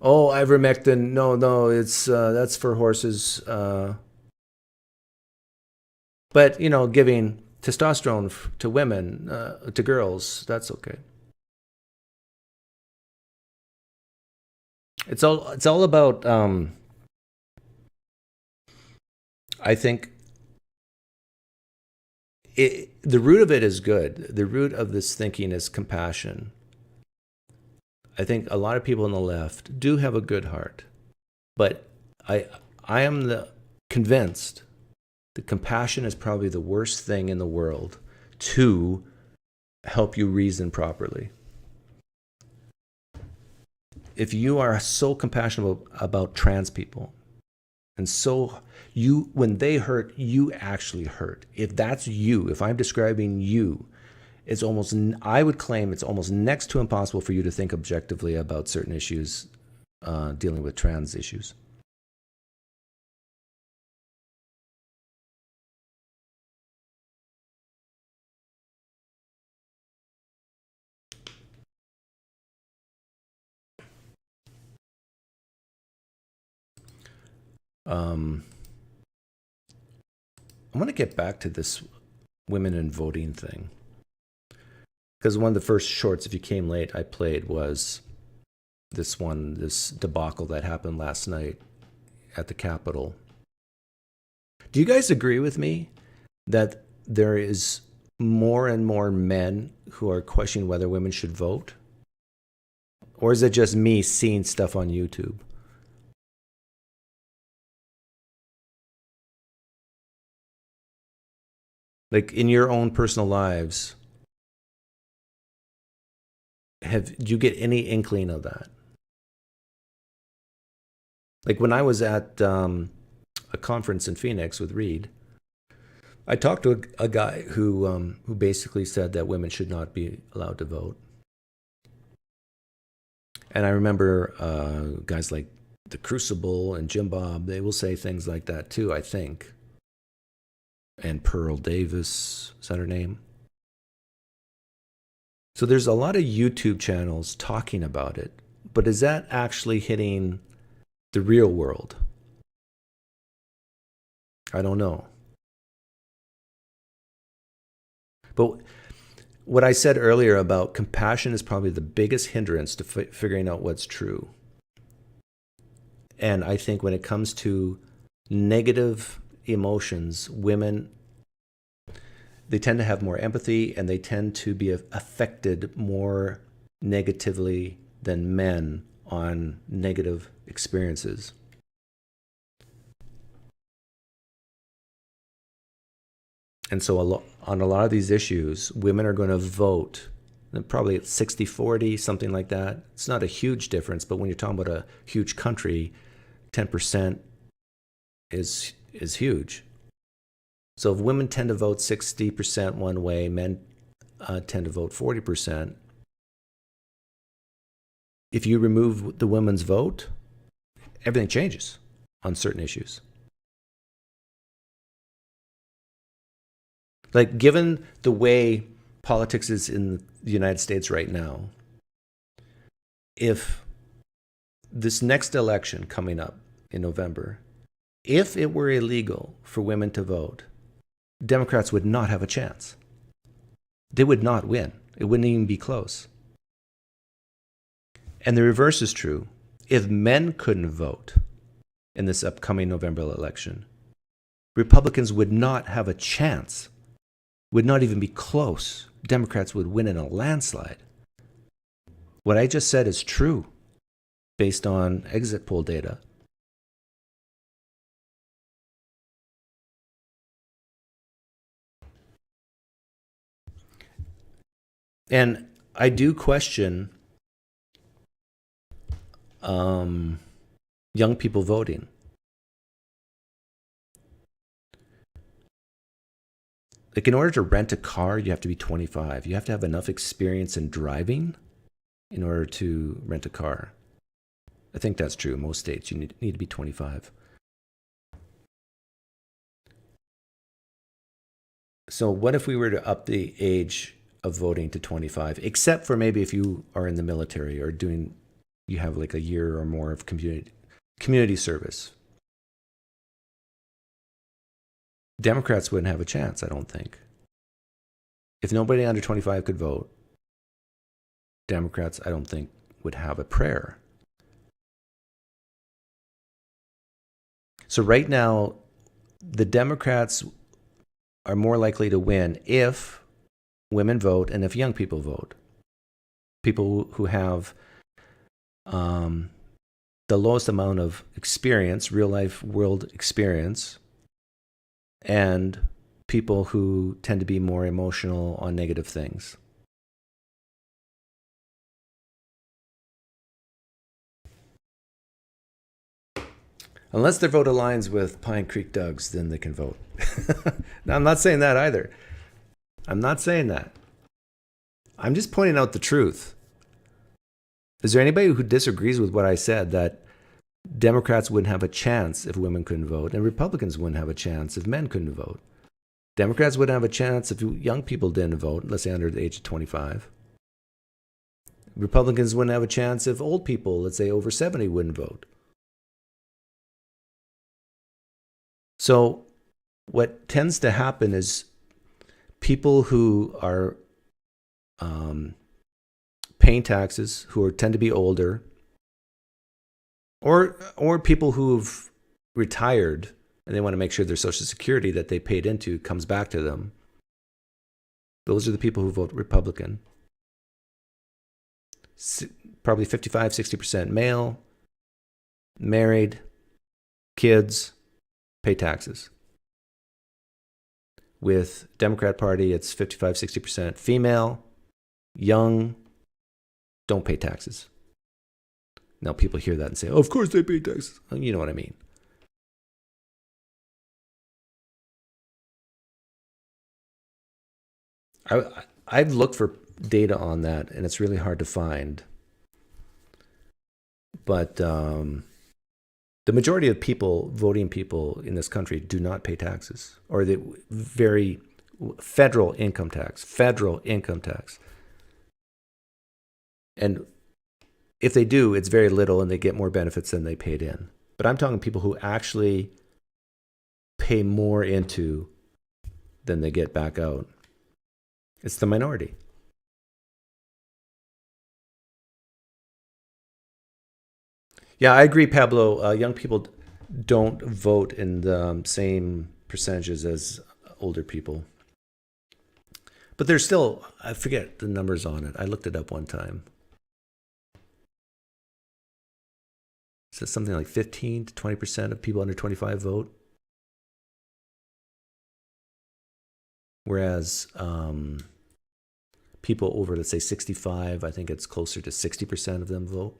Oh, ivermectin, no, it's that's for horses. But, you know, giving testosterone to women, to girls, that's okay. It's all about... I think the root of it is good. The root of this thinking is compassion. I think a lot of people on the left do have a good heart, but I am convinced that compassion is probably the worst thing in the world to help you reason properly. If you are so compassionate about trans people, and so when they hurt, you actually hurt. If that's you, if I'm describing you, it's almost, I would claim it's almost next to impossible for you to think objectively about certain issues dealing with trans issues. I want to get back to this women in voting thing, because one of the first shorts, if you came late, I played was this debacle that happened last night at the Capitol. Do you guys agree with me that there is more and more men who are questioning whether women should vote? Or is it just me seeing stuff on YouTube? Like in your own personal lives, do you get any inkling of that? Like when I was at a conference in Phoenix with Reed, I talked to a guy who basically said that women should not be allowed to vote. And I remember guys like The Crucible and Jim Bob, they will say things like that too, I think. And Pearl Davis, is that her name? So there's a lot of YouTube channels talking about it, but is that actually hitting the real world? I don't know. But what I said earlier about compassion is probably the biggest hindrance to figuring out what's true. And I think when it comes to negative emotions, women, they tend to have more empathy and they tend to be affected more negatively than men on negative experiences. And so on a lot of these issues, women are going to vote probably at 60-40, something like that. It's not a huge difference, but when you're talking about a huge country, 10% is huge. So if women tend to vote 60% one way, men tend to vote 40%. If you remove the women's vote, everything changes on certain issues. Like, given the way politics is in the United States right now, if this next election coming up in November, if it were illegal for women to vote, Democrats would not have a chance. They would not win. It wouldn't even be close. And the reverse is true. If men couldn't vote in this upcoming November election, Republicans would not have a chance, would not even be close. Democrats would win in a landslide. What I just said is true based on exit poll data. And I do question young people voting. Like, in order to rent a car, you have to be 25. You have to have enough experience in driving in order to rent a car. I think that's true. In most states, you need to be 25. So what if we were to up the age of voting to 25, except for maybe if you are in the military or you have like a year or more of community service? Democrats wouldn't have a chance, I don't think. If nobody under 25 could vote, Democrats, I don't think, would have a prayer. So right now, the Democrats are more likely to win if women vote and if young people vote. People who have the lowest amount of experience, real life world experience, and people who tend to be more emotional on negative things. Unless their vote aligns with PineCreek Doug's, then they can vote. Now, I'm not saying that either. I'm not saying that. I'm just pointing out the truth. Is there anybody who disagrees with what I said, that Democrats wouldn't have a chance if women couldn't vote, and Republicans wouldn't have a chance if men couldn't vote? Democrats wouldn't have a chance if young people didn't vote, let's say under the age of 25. Republicans wouldn't have a chance if old people, let's say over 70, wouldn't vote. So what tends to happen is people who are paying taxes, who tend to be older, or people who've retired and they want to make sure their Social Security that they paid into comes back to them. Those are the people who vote Republican. Probably 55, 60% male, married, kids, pay taxes. With Democrat Party, it's 55, 60% female, young, don't pay taxes. Now people hear that and say, oh, of course they pay taxes. Well, you know what I mean. I've looked for data on that, and it's really hard to find. But the majority of voting people in this country do not pay taxes, or the very federal income tax. And if they do, it's very little, and they get more benefits than they paid in. But I'm talking people who actually pay more into than they get back out. It's the minority. Yeah, I agree, Pablo. Young people don't vote in the same percentages as older people. But there's still, I forget the numbers on it. I looked it up one time. It says something like 15 to 20% of people under 25 vote. Whereas people over, let's say, 65, I think it's closer to 60% of them vote.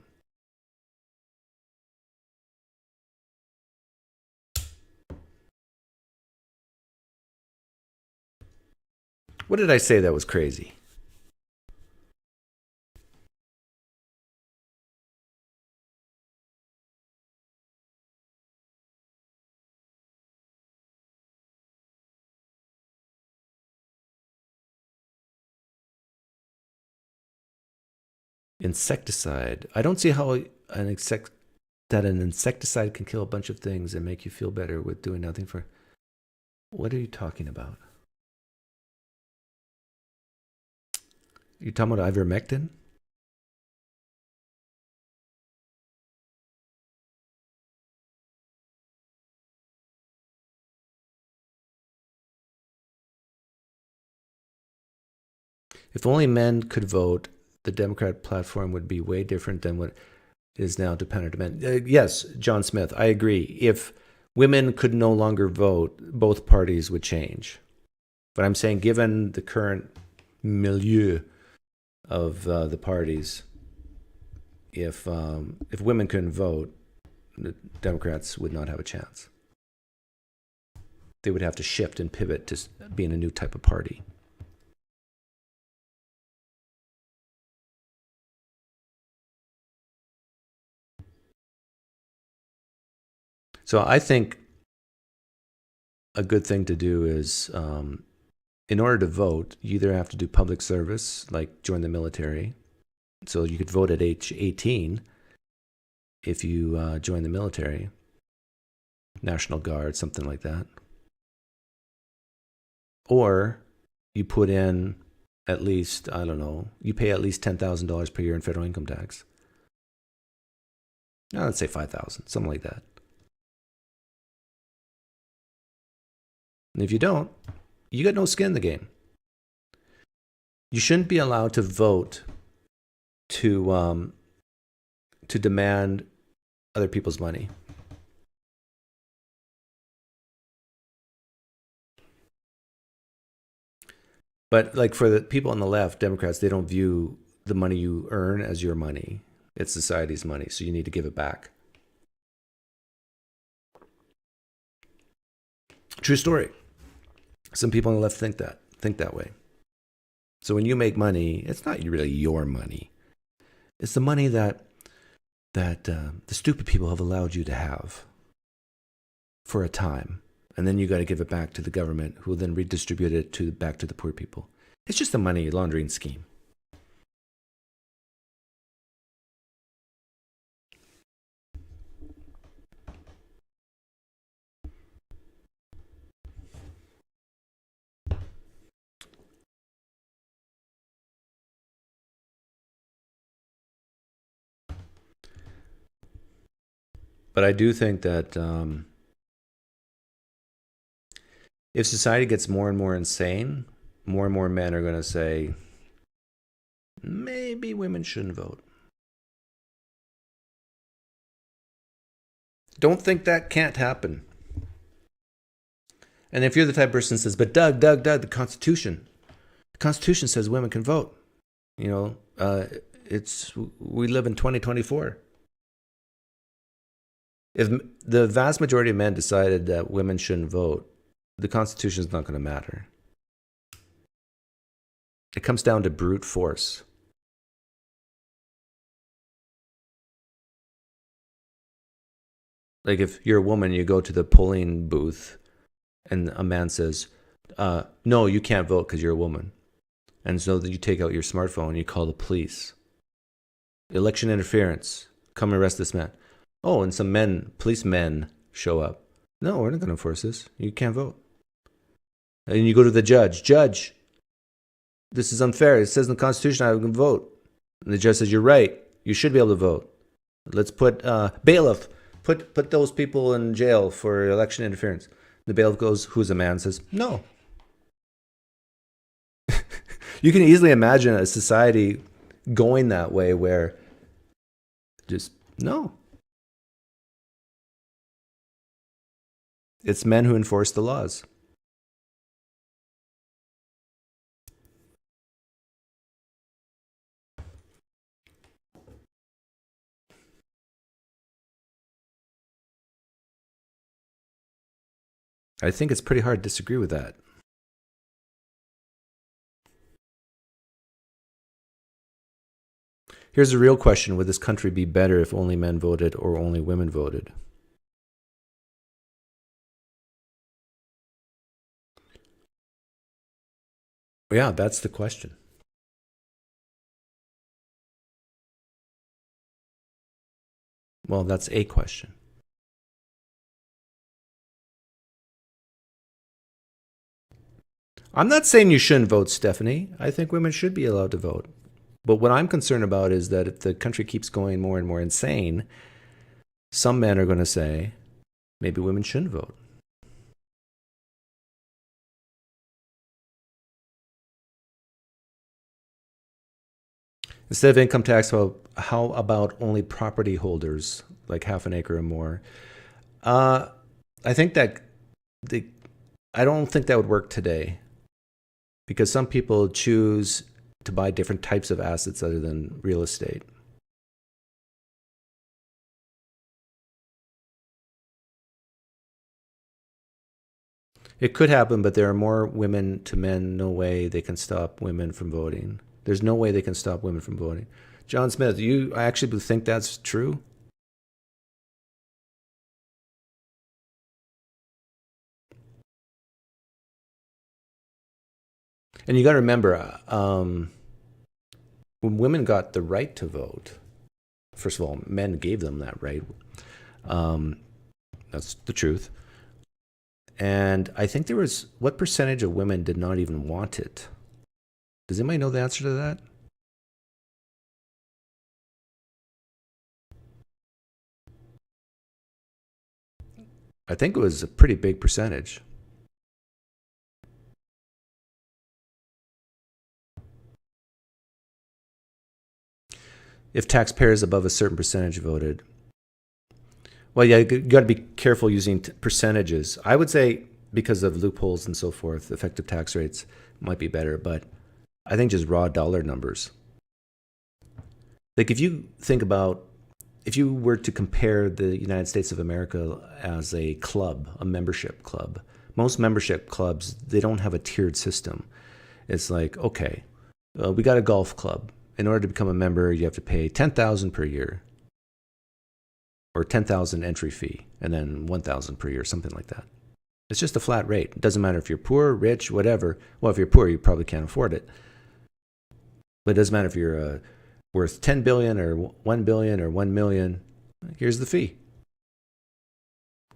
What did I say that was crazy? Insecticide. I don't see how an insecticide can kill a bunch of things and make you feel better with doing nothing for. What are you talking about? You talking about ivermectin? If only men could vote, the Democrat platform would be way different than what is now dependent to men. Yes, John Smith, I agree. If women could no longer vote, both parties would change. But I'm saying, given the current milieu, of the parties, if women couldn't vote, the Democrats would not have a chance. They would have to shift and pivot to being a new type of party. So I think a good thing to do is, in order to vote, you either have to do public service, like join the military. So you could vote at age 18 if you join the military, National Guard, something like that. Or you put in at least, I don't know, you pay at least $10,000 per year in federal income tax. Now, let's say $5,000, something like that. And if you don't, you got no skin in the game. You shouldn't be allowed to vote to demand other people's money. But like for the people on the left, Democrats, they don't view the money you earn as your money. It's society's money, so you need to give it back. True story. Some people on the left think that way. So when you make money, it's not really your money. It's the money that the stupid people have allowed you to have for a time. And then you got to give it back to the government, who will then redistribute it back to the poor people. It's just a money laundering scheme. But I do think that if society gets more and more insane, more and more men are going to say, maybe women shouldn't vote. Don't think that can't happen. And if you're the type of person that says, but Doug, the Constitution says women can vote. You know, we live in 2024. If the vast majority of men decided that women shouldn't vote, the Constitution is not going to matter. It comes down to brute force. Like if you're a woman, you go to the polling booth and a man says, no, you can't vote because you're a woman. And so you take out your smartphone and you call the police. Election interference. Come arrest this man. Oh, and some policemen show up. No, we're not going to enforce this. You can't vote. And you go to the judge. Judge, this is unfair. It says in the Constitution I can vote. And the judge says, you're right. You should be able to vote. Let's put bailiff. Put those people in jail for election interference. The bailiff goes, who's a man? Says, no. You can easily imagine a society going that way where just, no. It's men who enforce the laws. I think it's pretty hard to disagree with that. Here's a real question. Would this country be better if only men voted or only women voted? Yeah, that's the question. Well, that's a question. I'm not saying you shouldn't vote, Stephanie. I think women should be allowed to vote. But what I'm concerned about is that if the country keeps going more and more insane, some men are going to say, maybe women shouldn't vote. Instead of income tax, how about only property holders, like half an acre or more? I think that I don't think that would work today, because some people choose to buy different types of assets other than real estate. It could happen, but there are more women to men. No way they can stop women from voting. There's no way they can stop women from voting. John Smith, I actually think that's true? And you got to remember, when women got the right to vote, first of all, men gave them that right. That's the truth. And I think there was, what percentage of women did not even want it? Does anybody know the answer to that? I think it was a pretty big percentage. If taxpayers above a certain percentage voted. Well, yeah, you got to be careful using percentages. I would say because of loopholes and so forth, effective tax rates might be better, but I think just raw dollar numbers. Like if you think about, if you were to compare the United States of America as a club, a membership club, most membership clubs, they don't have a tiered system. It's like, okay, we got a golf club. In order to become a member, you have to pay $10,000 per year, or $10,000 entry fee, and then $1,000 per year, something like that. It's just a flat rate. It doesn't matter if you're poor, rich, whatever. Well, if you're poor, you probably can't afford it. But it doesn't matter if you're worth 10 billion or 1 billion or 1 million. Here's the fee.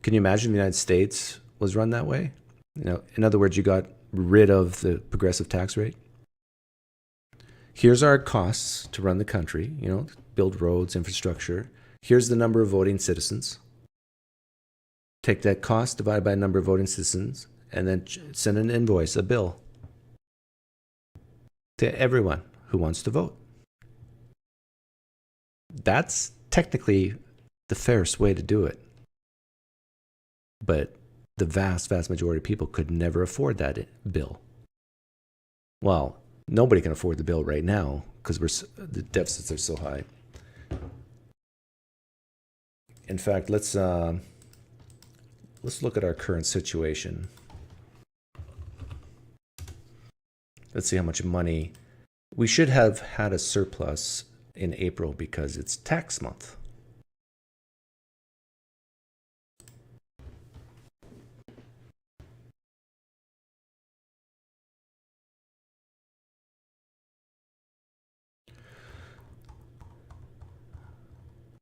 Can you imagine the United States was run that way? You know, in other words, you got rid of the progressive tax rate. Here's our costs to run the country, you know, build roads, infrastructure. Here's the number of voting citizens. Take that cost, divide by the number of voting citizens, and then send an invoice, a bill, to everyone who wants to vote. That's technically the fairest way to do it. But the vast, vast majority of people could never afford that bill. Well, nobody can afford the bill right now because the deficits are so high. In fact, let's look at our current situation. Let's see how much money we should have had a surplus in April because it's tax month.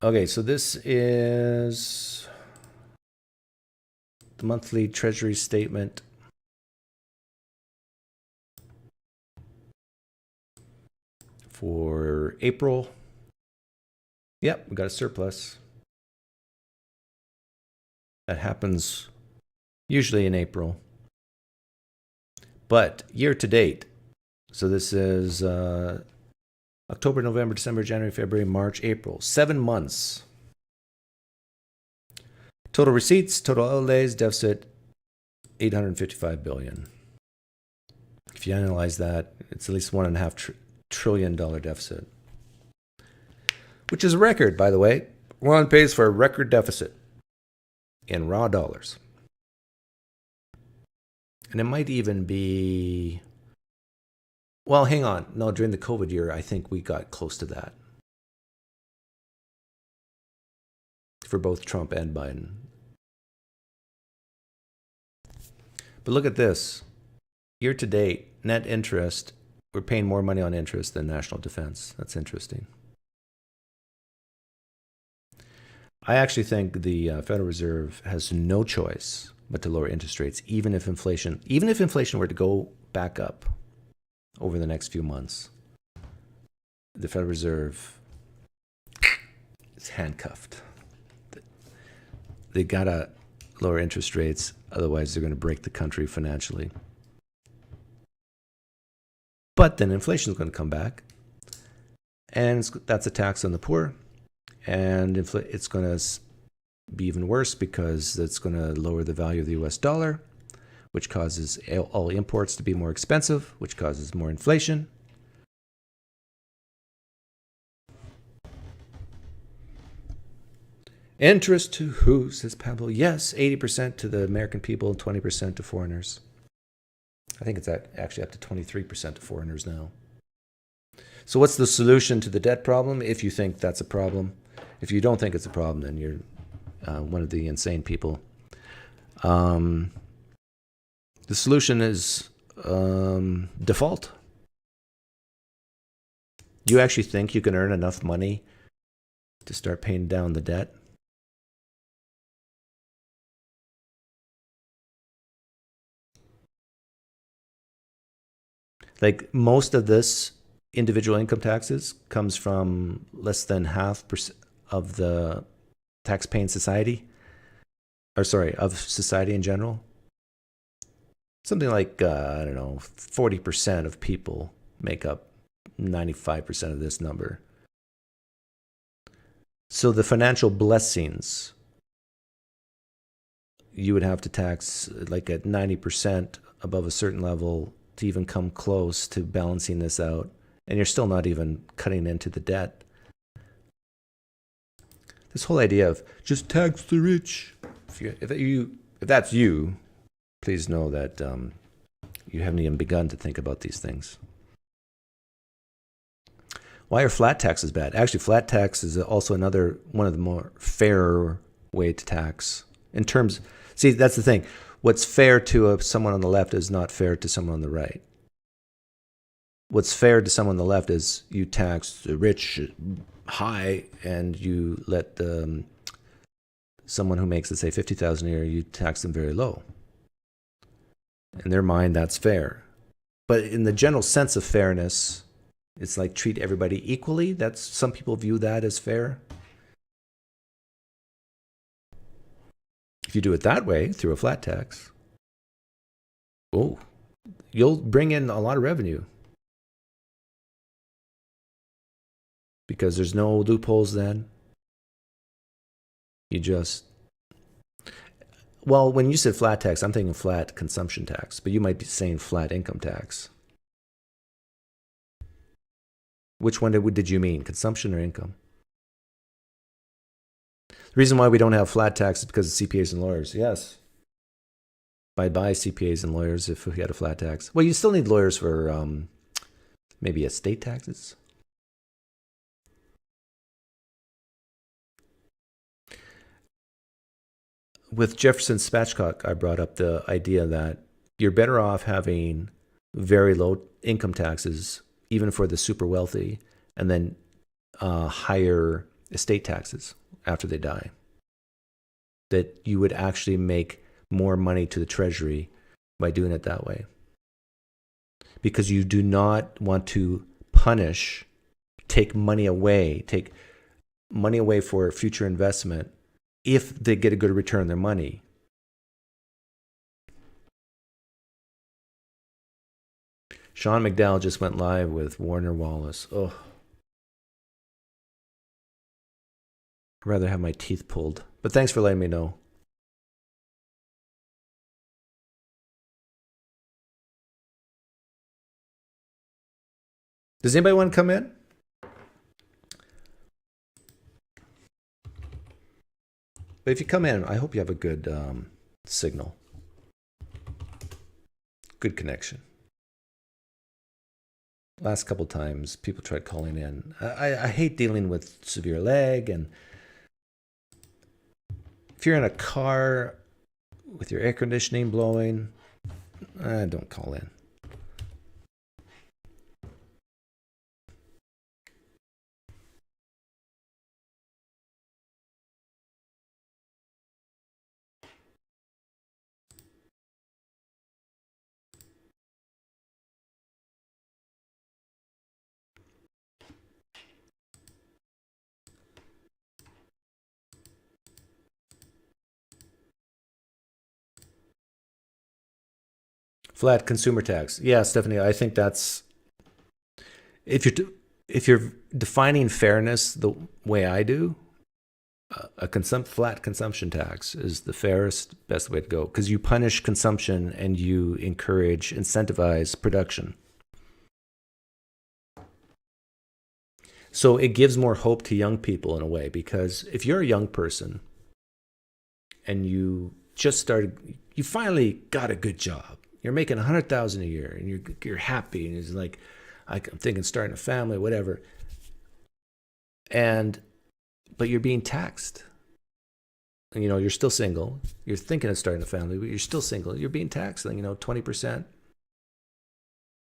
Okay, so this is the monthly Treasury statement for April. Yep, we got a surplus. That happens usually in April. But year to date, so this is October, November, December, January, February, March, April. 7 months. Total receipts, total outlays, deficit, $855 billion. If you analyze that, it's at least $1.5 trillion deficit. Which is a record, by the way. We're on pace for a record deficit in raw dollars. And it might even be... Well, hang on. No, during the COVID year, I think we got close to that. For both Trump and Biden. But look at this. Year to date, net interest, we're paying more money on interest than national defense. That's interesting. I actually think the Federal Reserve has no choice but to lower interest rates, even if inflation were to go back up over the next few months. The Federal Reserve is handcuffed. They gotta lower interest rates, otherwise they're gonna break the country financially. But then inflation is gonna come back, and that's a tax on the poor, and it's gonna be even worse because it's gonna lower the value of the US dollar, which causes all imports to be more expensive, which causes more inflation, Interest to who, says Pablo? Yes, 80% to the American people, 20% to foreigners. I think it's actually up to 23% to foreigners now. So what's the solution to the debt problem, if you think that's a problem? If you don't think it's a problem, then you're one of the insane people. The solution is default. You actually think you can earn enough money to start paying down the debt? Like most of this individual income taxes comes from less than 0.5% of the tax-paying society, or sorry, of society in general. Something like, I don't know, 40% of people make up 95% of this number. So the financial blessings, you would have to tax like at 90% above a certain level to even come close to balancing this out. And you're still not even cutting into the debt. This whole idea of just tax the rich. If that's you, please know that you haven't even begun to think about these things. Why are flat taxes bad? Actually, flat tax is also another one of the more fairer way to tax. In terms, see, that's the thing. What's fair to someone on the left is not fair to someone on the right. What's fair to someone on the left is you tax the rich high, and you let someone who makes, let's say, $50,000 a year, you tax them very low. In their mind, that's fair. But in the general sense of fairness, it's like treat everybody equally. That's, some people view that as fair. If you do it that way, through a flat tax, oh, you'll bring in a lot of revenue. Because there's no loopholes then. You just, well, when you said flat tax, I'm thinking flat consumption tax, but you might be saying flat income tax. Which one did you mean, consumption or income? The reason why we don't have flat tax is because of CPAs and lawyers. Yes. I'd buy CPAs and lawyers if we had a flat tax. Well, you still need lawyers for maybe estate taxes. With Jefferson Spatchcock, I brought up the idea that you're better off having very low income taxes, even for the super wealthy, and then higher estate taxes after they die. That you would actually make more money to the treasury by doing it that way. Because you do not want to punish, take money away for future investment if they get a good return on their money. Sean McDowell just went live with Warner Wallace. Oh. I'd rather have my teeth pulled. But thanks for letting me know. Does anybody want to come in? But if you come in, I hope you have a good signal. Good connection. Last couple times, people tried calling in. I hate dealing with severe lag, and if you're in a car with your air conditioning blowing, don't call in. Flat consumer tax. Yeah, Stephanie, I think that's, if you're defining fairness the way I do, flat consumption tax is the fairest, best way to go, because you punish consumption and you incentivize production. So it gives more hope to young people in a way, because if you're a young person and you just started, you finally got a good job, you're making $100,000 a year, and you're happy, and it's like, I'm thinking starting a family, whatever, but you're being taxed. And, you're still single. You're thinking of starting a family, but you're still single. You're being taxed, 20%.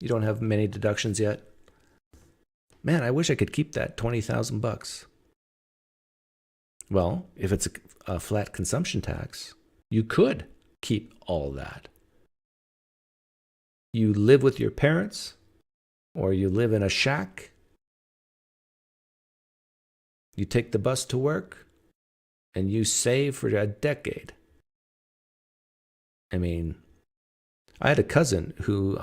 You don't have many deductions yet. Man, I wish I could keep that $20,000. Well, if it's a flat consumption tax, you could keep all that. You live with your parents, or you live in a shack. You take the bus to work, and you save for a decade. I mean, I had a cousin who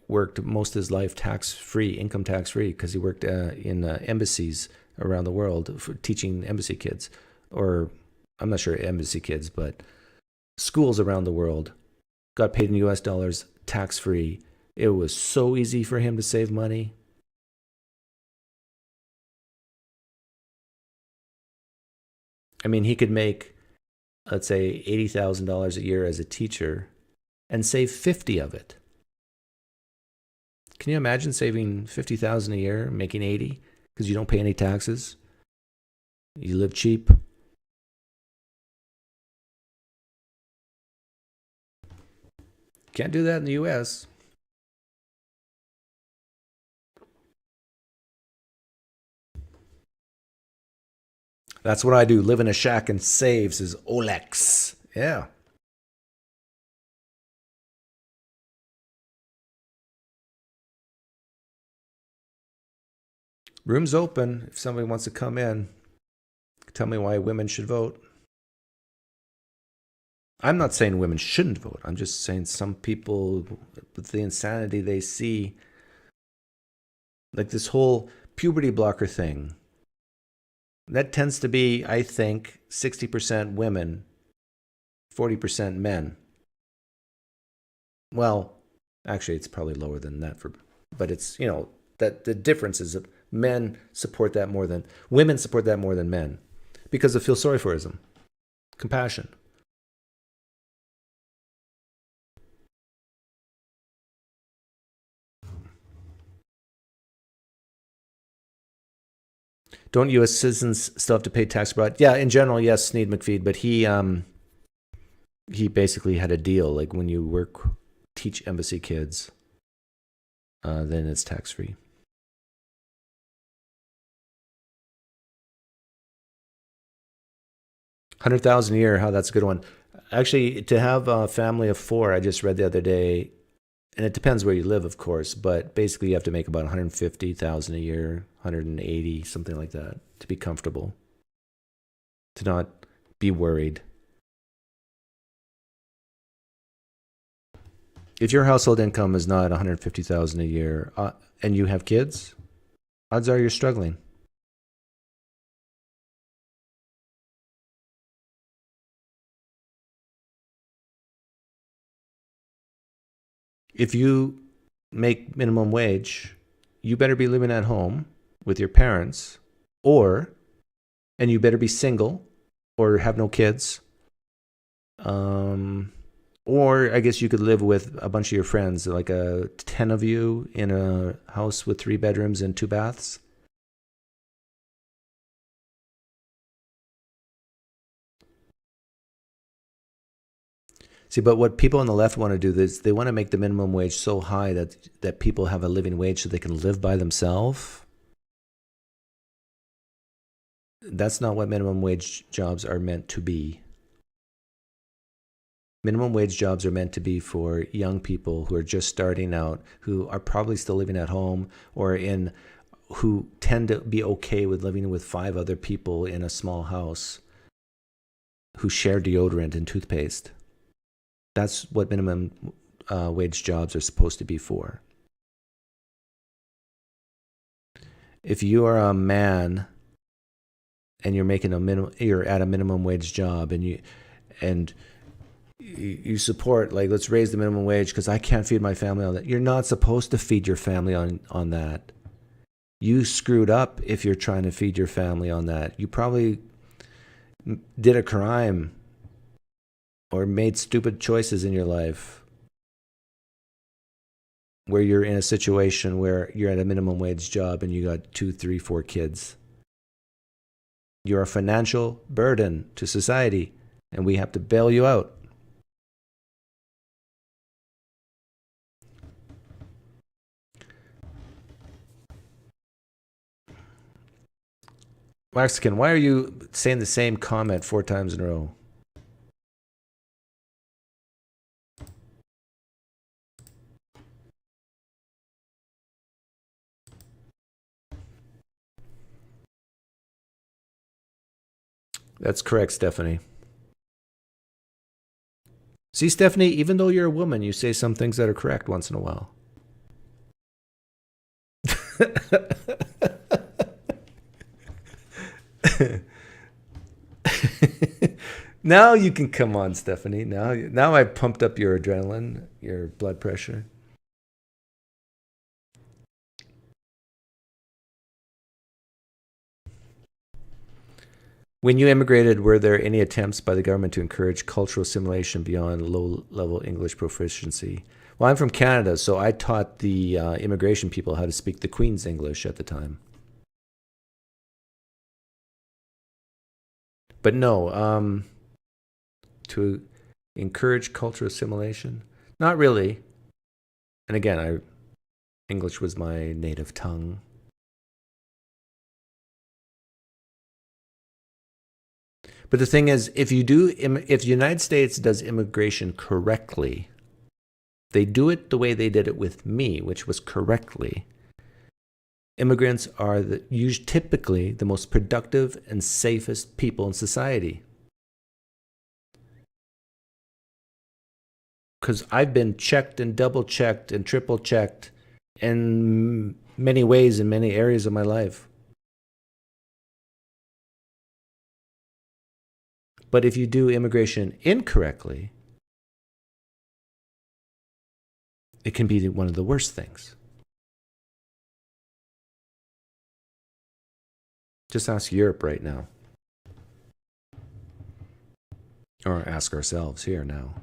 worked most of his life tax-free, income tax-free, because he worked in embassies around the world for teaching embassy kids, or I'm not sure embassy kids, but schools around the world, got paid in US dollars, tax-free. It was so easy for him to save money. I mean, he could make, let's say, $80,000 a year as a teacher and save 50 of it. Can you imagine saving $50,000 a year, making 80 because you don't pay any taxes? You live cheap. Can't do that in the US. That's what I do. Live in a shack and save, says Olex. Yeah. Room's open if somebody wants to come in. Tell me why women should vote. I'm not saying women shouldn't vote. I'm just saying some people, with the insanity they see, like this whole puberty blocker thing, that tends to be, I think, 60% women, 40% men. Well, actually, it's probably lower than that, but it's, that the difference is that men support that more than, women support that more than men because of feel sorry forism, compassion. Don't U.S. citizens still have to pay tax abroad? Yeah, in general, yes, Sneed McFeed, but he basically had a deal. Like when you teach embassy kids, then it's tax-free. $100,000 a year, that's a good one. Actually, to have a family of 4, I just read the other day, and it depends where you live, of course, but basically you have to make about $150,000 a year, 180, something like that, to be comfortable, to not be worried. If your household income is not $150,000 a year and you have kids, odds are you're struggling. If you make minimum wage, you better be living at home with your parents, and you better be single or have no kids. Or I guess you could live with a bunch of your friends, like 10 of you in a house with 3 bedrooms and 2 baths. See, but what people on the left want to do is they want to make the minimum wage so high that people have a living wage so they can live by themselves. That's not what minimum wage jobs are meant to be. Minimum wage jobs are meant to be for young people who are just starting out, who are probably still living at home, or who tend to be okay with living with 5 other people in a small house who share deodorant and toothpaste. That's what minimum wage jobs are supposed to be for. If you are a man and you're making you're at a minimum wage job, and you support, like, let's raise the minimum wage because I can't feed my family on that. You're not supposed to feed your family on that. You screwed up if you're trying to feed your family on that. You probably did a crime or made stupid choices in your life where you're in a situation where you're at a minimum wage job and you got 2, 3, 4 kids. You're a financial burden to society, and we have to bail you out. Mexican, why are you saying the same comment 4 times in a row? That's correct, Stephanie. See, Stephanie, even though you're a woman, you say some things that are correct once in a while. Now you can come on, Stephanie. Now I pumped up your adrenaline, your blood pressure. When you immigrated, were there any attempts by the government to encourage cultural assimilation beyond low-level English proficiency? Well, I'm from Canada, so I taught the immigration people how to speak the Queen's English at the time. But no, to encourage cultural assimilation? Not really. And again, English was my native tongue. But the thing is, if the United States does immigration correctly, they do it the way they did it with me, which was correctly. Immigrants are typically the most productive and safest people in society. Because I've been checked and double-checked and triple-checked in many ways in many areas of my life. But if you do immigration incorrectly, it can be one of the worst things. Just ask Europe right now. Or ask ourselves here now.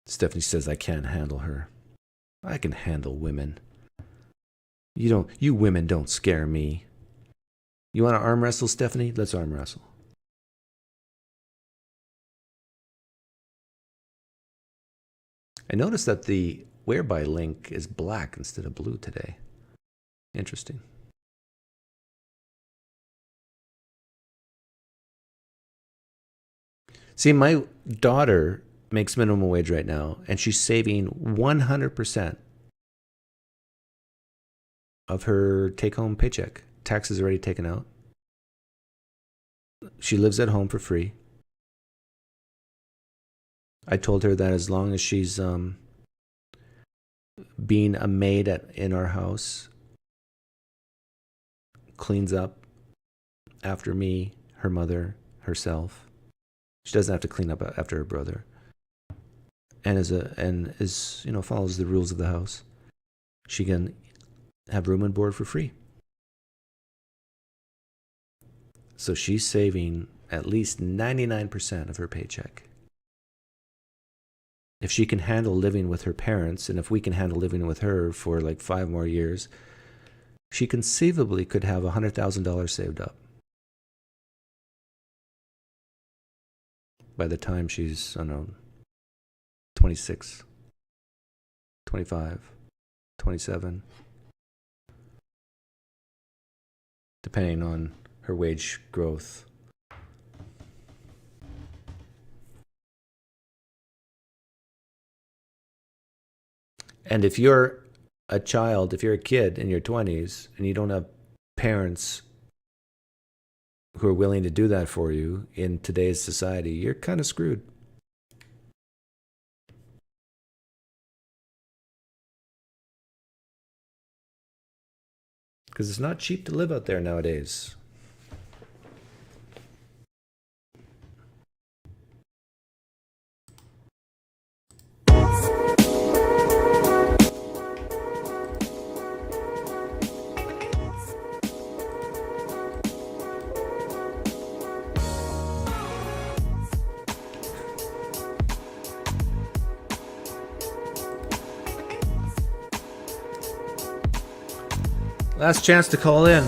Stephanie says I can't handle her. I can handle women. You women don't scare me. You want to arm wrestle, Stephanie? Let's arm wrestle. I noticed that the whereby link is black instead of blue today. Interesting. See, my daughter makes minimum wage right now, and she's saving 100% of her take-home paycheck. Taxes already taken out. She lives at home for free. I told her that as long as she's being a maid in our house, cleans up after me, her mother, herself. She doesn't have to clean up after her brother. And is follows the rules of the house. She can have room and board for free. So she's saving at least 99% of her paycheck. If she can handle living with her parents, and if we can handle living with her for like 5 more years, she conceivably could have $100,000 saved up by the time she's, I don't know, 26, 25, 27, depending on her wage growth. And if you're a child, if you're a kid in your 20s and you don't have parents who are willing to do that for you in today's society, you're kind of screwed. Because it's not cheap to live out there nowadays. Last chance to call in.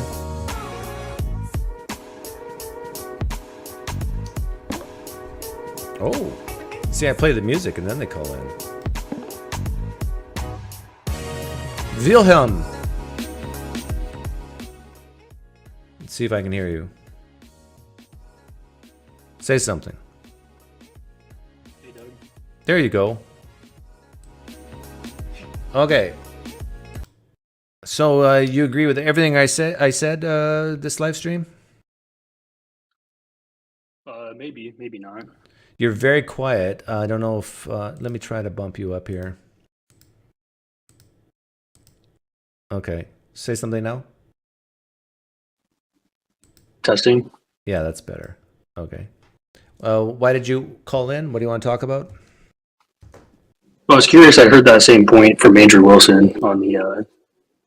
Oh, see, I play the music and then they call in. Wilhelm. Let's see if I can hear you. Say something. Hey, Doug. There you go. Okay. So you agree with everything I said? This live stream? Maybe, maybe not. You're very quiet. I don't know if. Let me try to bump you up here. Okay. Say something now. Testing. Yeah, that's better. Okay. Why did you call in? What do you want to talk about? Well, I was curious. I heard that same point from Andrew Wilson on the,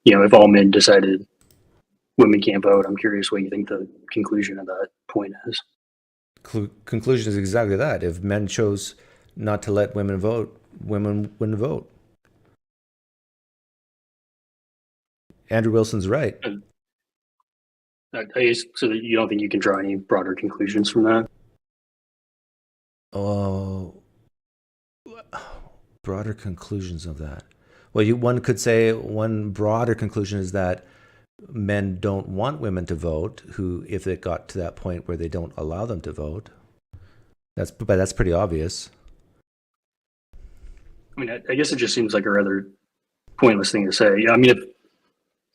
if all men decided women can't vote. I'm curious what you think the conclusion of that point is. Conclusion is exactly that. If men chose not to let women vote, women wouldn't vote. Andrew Wilson's right. So that you don't think you can draw any broader conclusions from that? Oh, broader conclusions of that. Well, one could say one broader conclusion is that men don't want women to vote, who, if it got to that point where they don't allow them to vote. But that's pretty obvious. I mean, I guess it just seems like a rather pointless thing to say. I mean,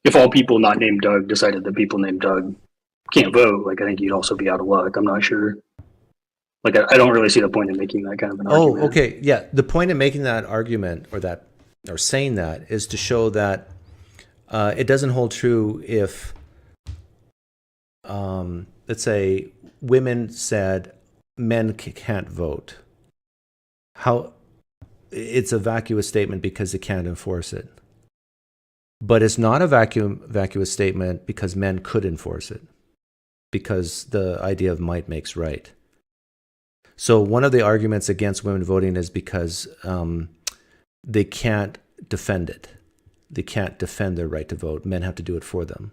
if all people not named Doug decided that people named Doug can't vote, like, I think you'd also be out of luck. I'm not sure. Like, I don't really see the point in making that kind of an argument. Oh, okay. Yeah. The point in making that argument or saying that is to show that it doesn't hold true if, let's say, women said men can't vote. It's a vacuous statement because they can't enforce it. But it's not a vacuous statement because men could enforce it, because the idea of might makes right. So one of the arguments against women voting is because they can't defend it. They can't defend their right to vote. Men have to do it for them.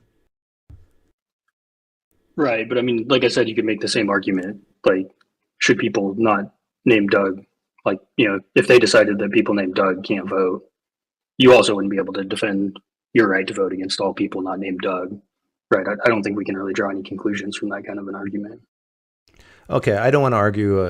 Right, but I mean, like I said, you could make the same argument. Like, should people not name Doug? Like, if they decided that people named Doug can't vote, you also wouldn't be able to defend your right to vote against all people not named Doug. Right, I don't think we can really draw any conclusions from that kind of an argument. Okay, I don't want to argue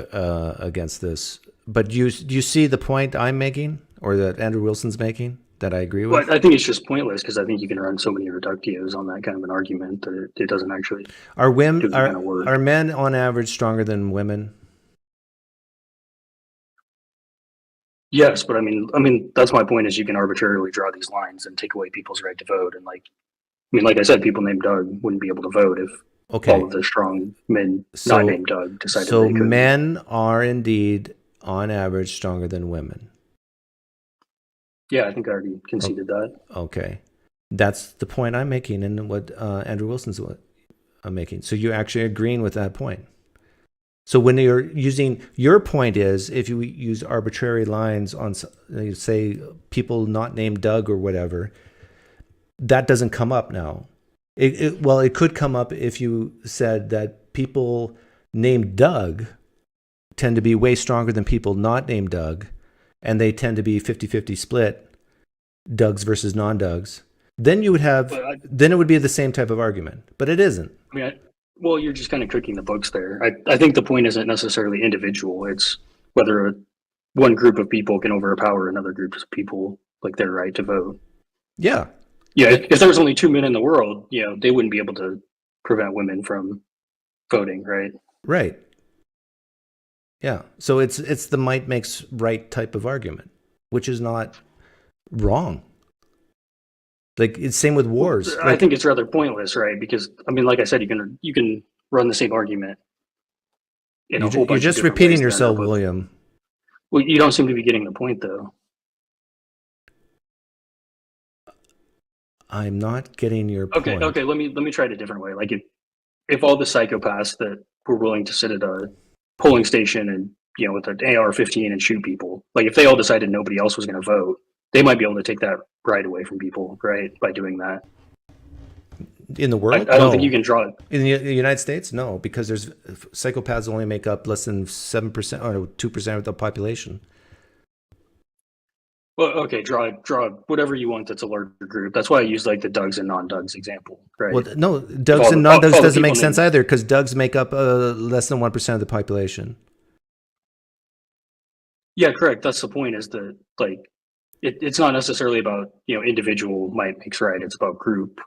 against this, but do you see the point I'm making, or that Andrew Wilson's making, that I agree with? Well, I think it's just pointless because I think you can run so many reductios on that kind of an argument that it doesn't actually. Are men on average stronger than women? Yes, but I mean that's my point. Is you can arbitrarily draw these lines and take away people's right to vote, and like I said, people named Doug wouldn't be able to vote if all of the strong men not named Doug decided. So they could. Men are indeed, on average, stronger than women. Yeah, I think I already conceded that. Okay, that's the point I'm making, and what Andrew Wilson's making. So you're actually agreeing with that point. So when you're using, your point is, if you use arbitrary lines on, say, people not named Doug or whatever, that doesn't come up now. It could come up if you said that people named Doug tend to be way stronger than people not named Doug, and they tend to be 50-50 split, Dougs versus non-Dougs. Then you would have, then it would be the same type of argument, but it isn't. I mean, well, you're just kind of cooking the books there. I think the point isn't necessarily individual. It's whether one group of people can overpower another group of people, like their right to vote. Yeah. Yeah. If there was only 2 men in the world, they wouldn't be able to prevent women from voting, right? Right. Yeah. So it's the might makes right type of argument, which is not wrong. Like, it's same with wars. I think it's rather pointless, right? Because I mean, like I said, you can run the same argument. You're just repeating yourself, William. Well, you don't seem to be getting the point, though. I'm not getting your point. Okay. Let me try it a different way. Like, if all the psychopaths that were willing to sit at a polling station and with an AR-15 and shoot people, like if they all decided nobody else was going to vote, they might be able to take that right away from people, right? By doing that. In the world? I don't think you can draw it. In the United States? No, because there's psychopaths only make up less than 7% or 2% of the population. Well, okay, draw whatever you want that's a larger group. That's why I use like the Dougs and non-Dougs example, right? Well, no, Dougs and non-Dougs doesn't make sense either, because Dougs make up less than 1% of the population. Yeah, correct. That's the point, is that like it's not necessarily about, individual might makes right. It's about group,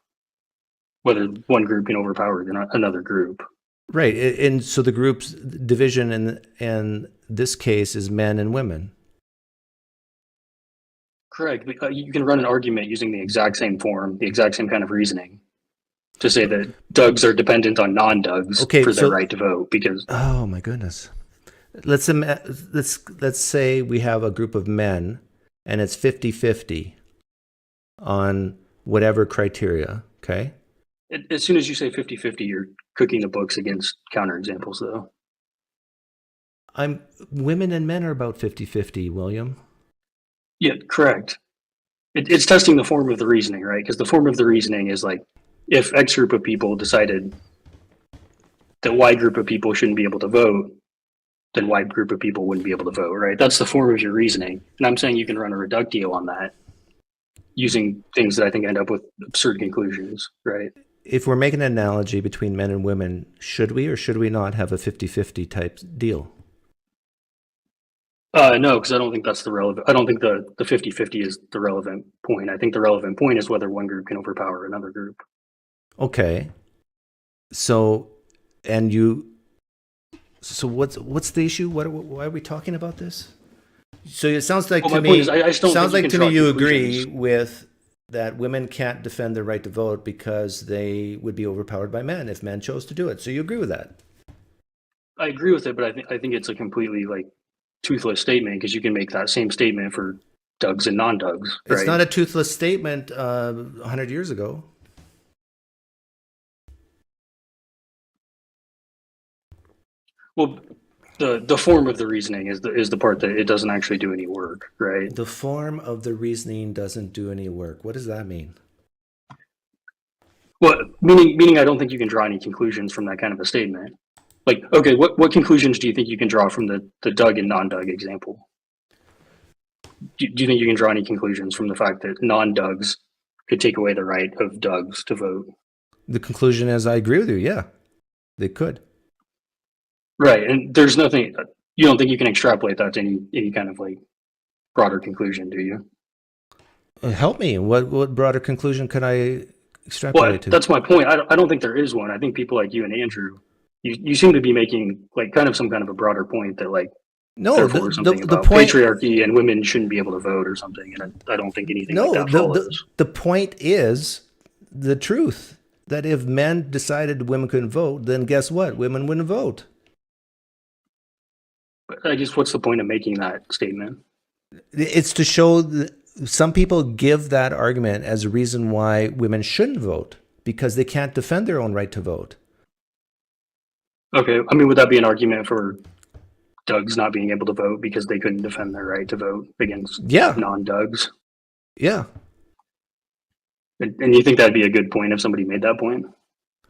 whether one group can overpower another group. Right, and so the group's division in this case is men and women. Correct. You can run an argument using the exact same form, the exact same kind of reasoning, to say that Dougs are dependent on non-Dougs for their right to vote. Because oh my goodness, let's say we have a group of men, and it's 50-50 on whatever criteria. Okay. As soon as you say 50-50, you're cooking the books against counterexamples, though. Women and men are about 50-50, William. Yeah, correct. It's testing the form of the reasoning, right? Because the form of the reasoning is like, if X group of people decided that Y group of people shouldn't be able to vote, then Y group of people wouldn't be able to vote, right? That's the form of your reasoning. And I'm saying you can run a reductio on that using things that I think end up with absurd conclusions, right? If we're making an analogy between men and women, should we or should we not have a 50-50 type deal? No, because I don't think that's the relevant. I don't think the 50-50 is the relevant point. I think the relevant point is whether one group can overpower another group. Okay. So what's the issue? Why are we talking about this? So it sounds like to me, you agree with that women can't defend their right to vote because they would be overpowered by men if men chose to do it. So you agree with that? I agree with it, but I think it's a completely toothless statement, because you can make that same statement for Dougs and non-Dougs. Right? It's not a toothless statement 100 years ago. Well, the form of the reasoning is the part that it doesn't actually do any work, right? The form of the reasoning doesn't do any work. What does that mean? Well, meaning I don't think you can draw any conclusions from that kind of a statement. Like, okay, what conclusions do you think you can draw from the Doug and non-Doug example? Do you think you can draw any conclusions from the fact that non-Dougs could take away the right of Dougs to vote? The conclusion is, I agree with you. Yeah, they could. Right, and there's nothing. You don't think you can extrapolate that to any kind of broader conclusion, do you? Help me. What broader conclusion could I extrapolate to? That's my point. I don't think there is one. I think people like you and Andrew, you seem to be making kind of some kind of a broader point that no, the point, patriarchy and women shouldn't be able to vote or something. And I don't think anything like that follows. The point is the truth, that if men decided women couldn't vote, then guess what? Women wouldn't vote. But I guess what's the point of making that statement? It's to show that some people give that argument as a reason why women shouldn't vote, because they can't defend their own right to vote. Okay, I mean, would that be an argument for Dougs not being able to vote because they couldn't defend their right to vote against non-Dougs? Yeah. And you think that'd be a good point if somebody made that point?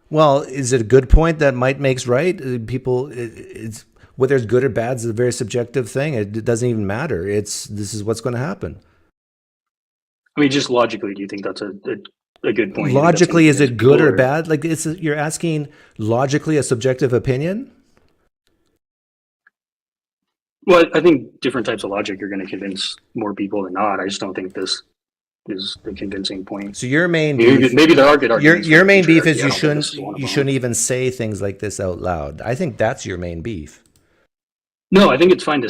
Well, is it a good point that might makes right? It's whether it's good or bad is a very subjective thing. It doesn't even matter. This is what's going to happen. I mean, just logically, do you think that's a good point? Logically, is it good or bad? You're asking logically a subjective opinion? Well, I think different types of logic are going to convince more people than not. I just don't think this is the convincing point. So your main beef, maybe there are good arguments. Your main beef is you shouldn't even say things like this out loud. I think that's your main beef. No, I think it's fine to.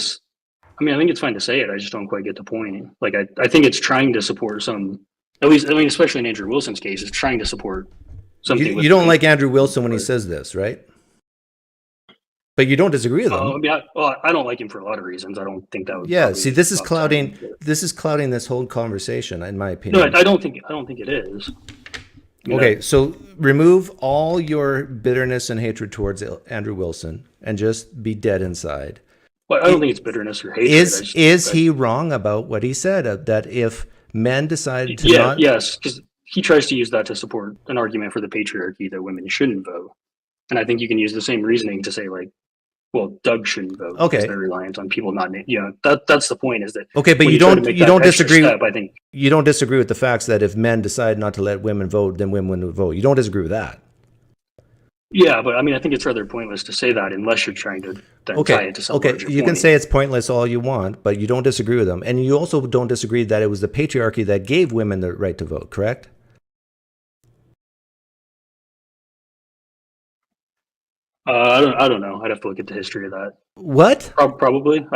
I think it's fine to say it. I just don't quite get the point. I think it's trying to support some. At least, especially in Andrew Wilson's case, it's trying to support something. You don't like Andrew Wilson when he says this, right? But you don't disagree with him. I don't like him for a lot of reasons. I don't think that would. Yeah, see, this is clouding this whole conversation, in my opinion. No, I don't think it is. Okay, so remove all your bitterness and hatred towards Andrew Wilson and just be dead inside. Well, I don't think it's bitterness or hatred. Is he wrong about what he said, that if men decided to Yes, because he tries to use that to support an argument for the patriarchy that women shouldn't vote. And I think you can use the same reasoning to say, like, well, Doug shouldn't vote because they're reliant on people not, that's the point, is that. Okay, but you don't disagree. Step, I think you don't disagree with the facts that if men decide not to let women vote, then women would vote. You don't disagree with that. Yeah, but I mean, I think it's rather pointless to say that unless you're trying to then tie it to some larger you can point. say it's pointless all you want, but you don't disagree with them. And you also don't disagree that it was the patriarchy that gave women the right to vote, correct? I don't know. I'd have to look at the history of that. What? Probably.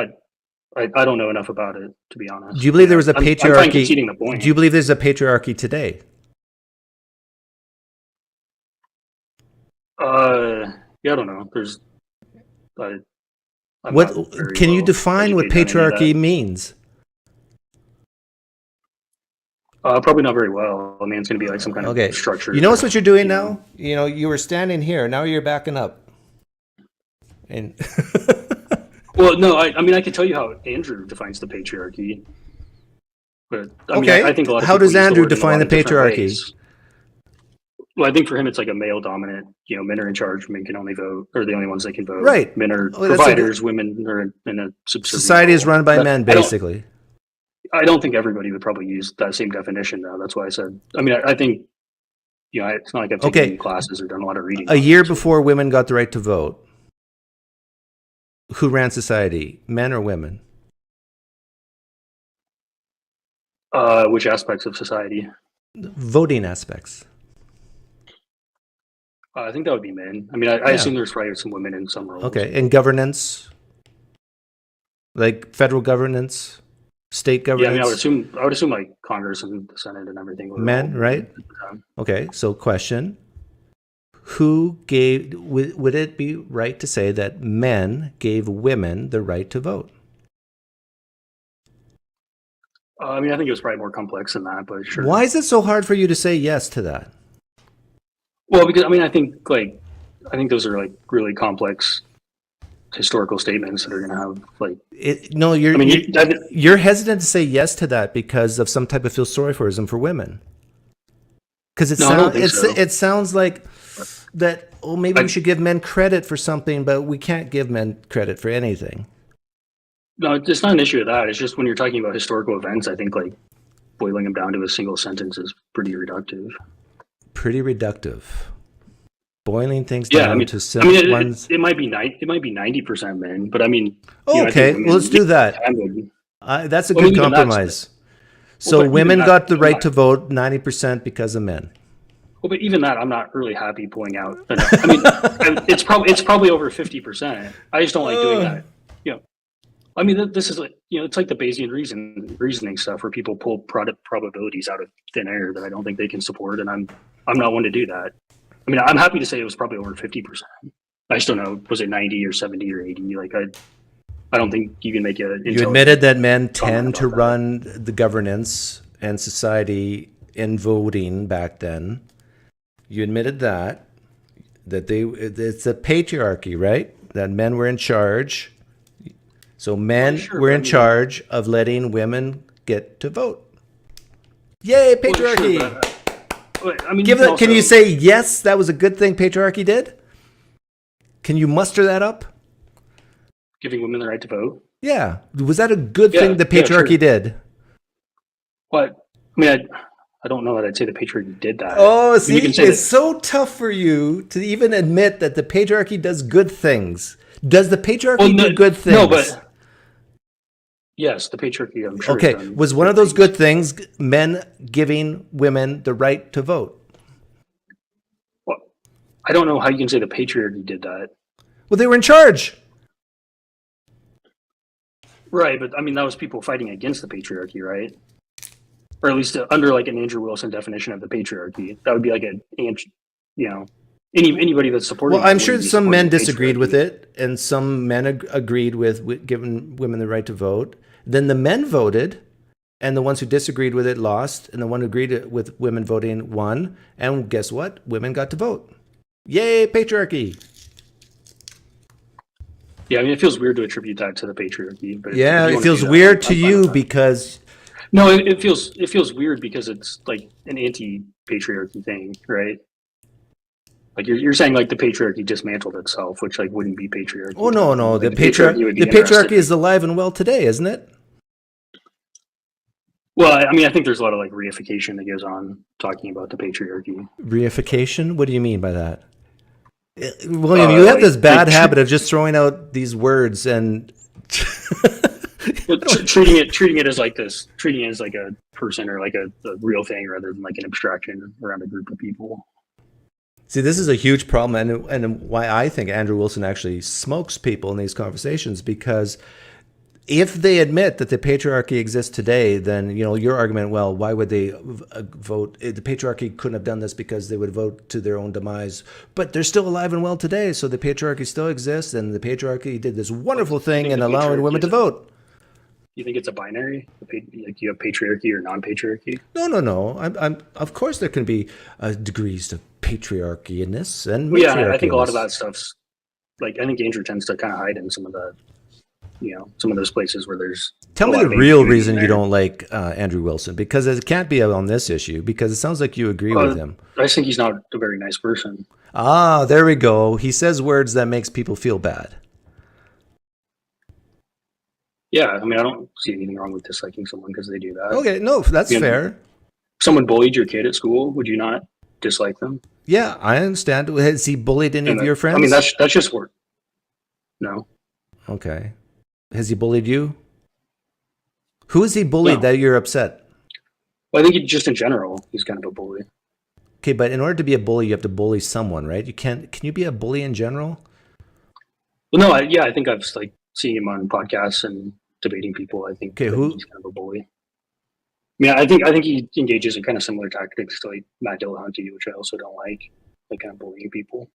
I don't know enough about it, to be honest. Do you believe there was a patriarchy? I'm fine conceding the point. Do you believe there's a patriarchy today? Yeah, I don't know. There's. What can you define what patriarchy means? Probably not very well. I mean, it's going to be like some kind of structure. You notice what you're doing now? You were standing here. Now you're backing up. And well, no, I mean, I can tell you how Andrew defines the patriarchy. But I mean, I think a lot of how people does use the Andrew word in a define lot the of different patriarchy? ways. Well, I think for him, it's like a male dominant, men are in charge, men can only vote, or the only ones that can vote. Right. Men are providers, women are in a subservient Society is run by men, basically. I don't think everybody would probably use that same definition, though. That's why I said, I mean, I think, it's not like I've taken any classes or done a lot of reading. A year before women got the right to vote, who ran society, men or women? Which aspects of society? Voting aspects. I think that would be men. I mean, I assume there's probably some women in some roles. Okay, and governance, like federal governance, state governance. Yeah, I mean, I would assume like Congress and the Senate and everything. Men, right? Okay, so question: who gave? Would it be right to say that men gave women the right to vote? I mean, I think it was probably more complex than that, but sure. Why is it so hard for you to say yes to that? Well, because I mean, I think those are like really complex historical statements that are going to have like. No, you're hesitant to say yes to that because of some type of feel sorry forism for women. Because it sounds like that. Oh, maybe we should give men credit for something, but we can't give men credit for anything. No, it's not an issue of that. It's just when you're talking about historical events, I think like boiling them down to a single sentence is pretty reductive. Pretty reductive. Boiling things down to simple ones. It might be 90% men, but I mean. Okay, well, let's do that. That's a good compromise. So women got the right to vote 90% because of men. Well, but even that, I'm not really happy pulling out. I mean, it's probably over 50%. I just don't like doing that. I mean, this is like, it's like the Bayesian reasoning stuff where people pull probabilities out of thin air that I don't think they can support, and I'm not one to do that. I mean, I'm happy to say it was probably over 50%. I just don't know, was it 90 or 70 or 80? Like, I don't think you can make it. You admitted that men tend to run the governance and society in voting back then. You admitted that it's a patriarchy, right? That men were in charge. So men were in charge of letting women get to vote. Yay, patriarchy! Well, sure, but, I mean, can you say yes? That was a good thing patriarchy did. Can you muster that up? Giving women the right to vote. Yeah, was that a good thing the patriarchy did? But I mean, I don't know that I'd say the patriarchy did that. Oh, see, it's so tough for you to even admit that the patriarchy does good things. Does the patriarchy do good things? No, but. Yes, the patriarchy, I'm sure. Okay, was one of those good things men giving women the right to vote? Well, I don't know how you can say the patriarchy did that. Well, they were in charge. Right, but I mean, that was people fighting against the patriarchy, right? Or at least under like an Andrew Wilson definition of the patriarchy. That would be like anybody that's supporting. Well, I'm sure some men disagreed with it, and some men agreed with giving women the right to vote. Then the men voted, and the ones who disagreed with it lost, and the one who agreed with women voting won. And guess what? Women got to vote. Yay, patriarchy! Yeah, I mean, it feels weird to attribute that to the patriarchy. But yeah, it feels weird to you because No, it feels weird because it's like an anti-patriarchy thing, right? Like you're saying like the patriarchy dismantled itself, which like wouldn't be patriarchy. Oh no, no, Like, the patriarchy is alive and well today, isn't it? Well, I mean, I think there's a lot of like reification that goes on talking about the patriarchy. Reification? What do you mean by that? William, you have this bad habit of just throwing out these words and treating it as like a person or like a real thing rather than like an abstraction around a group of people. See, this is a huge problem, and why I think Andrew Wilson actually smokes people in these conversations, because if they admit that the patriarchy exists today, then, you know, your argument, well, why would they vote? The patriarchy couldn't have done this because they would vote to their own demise. But they're still alive and well today, so the patriarchy still exists, and the patriarchy did this wonderful thing in allowing women to vote. You think it's a binary? Like you have patriarchy or non-patriarchy? No. I'm of course there can be degrees of patriarchy in this and well, yeah, I think a lot of that stuff's like, I think Andrew tends to kind of hide in some of the, you know, some of those places where there's. Tell me the real reason you don't like Andrew Wilson, because it can't be on this issue, because it sounds like you agree with him. I just think he's not a very nice person. Ah, there we go. He says words that makes people feel bad. Yeah, I mean, I don't see anything wrong with disliking someone because they do that. Okay, no, that's fair. If someone bullied your kid at school, would you not dislike them? Yeah, I understand. Has he bullied any of your friends? I mean, that's just work. No. Okay. Has he bullied you? Who has he bullied that you're upset? Well, I think just in general, he's kind of a bully. Okay, but in order to be a bully, you have to bully someone, right? You can't. Can you be a bully in general? Well, no, I think I've like seen him on podcasts and debating people. I think he's kind of a bully. I mean, I think he engages in kind of similar tactics to like Matt Dillahunty, which I also don't like kind of bullying people.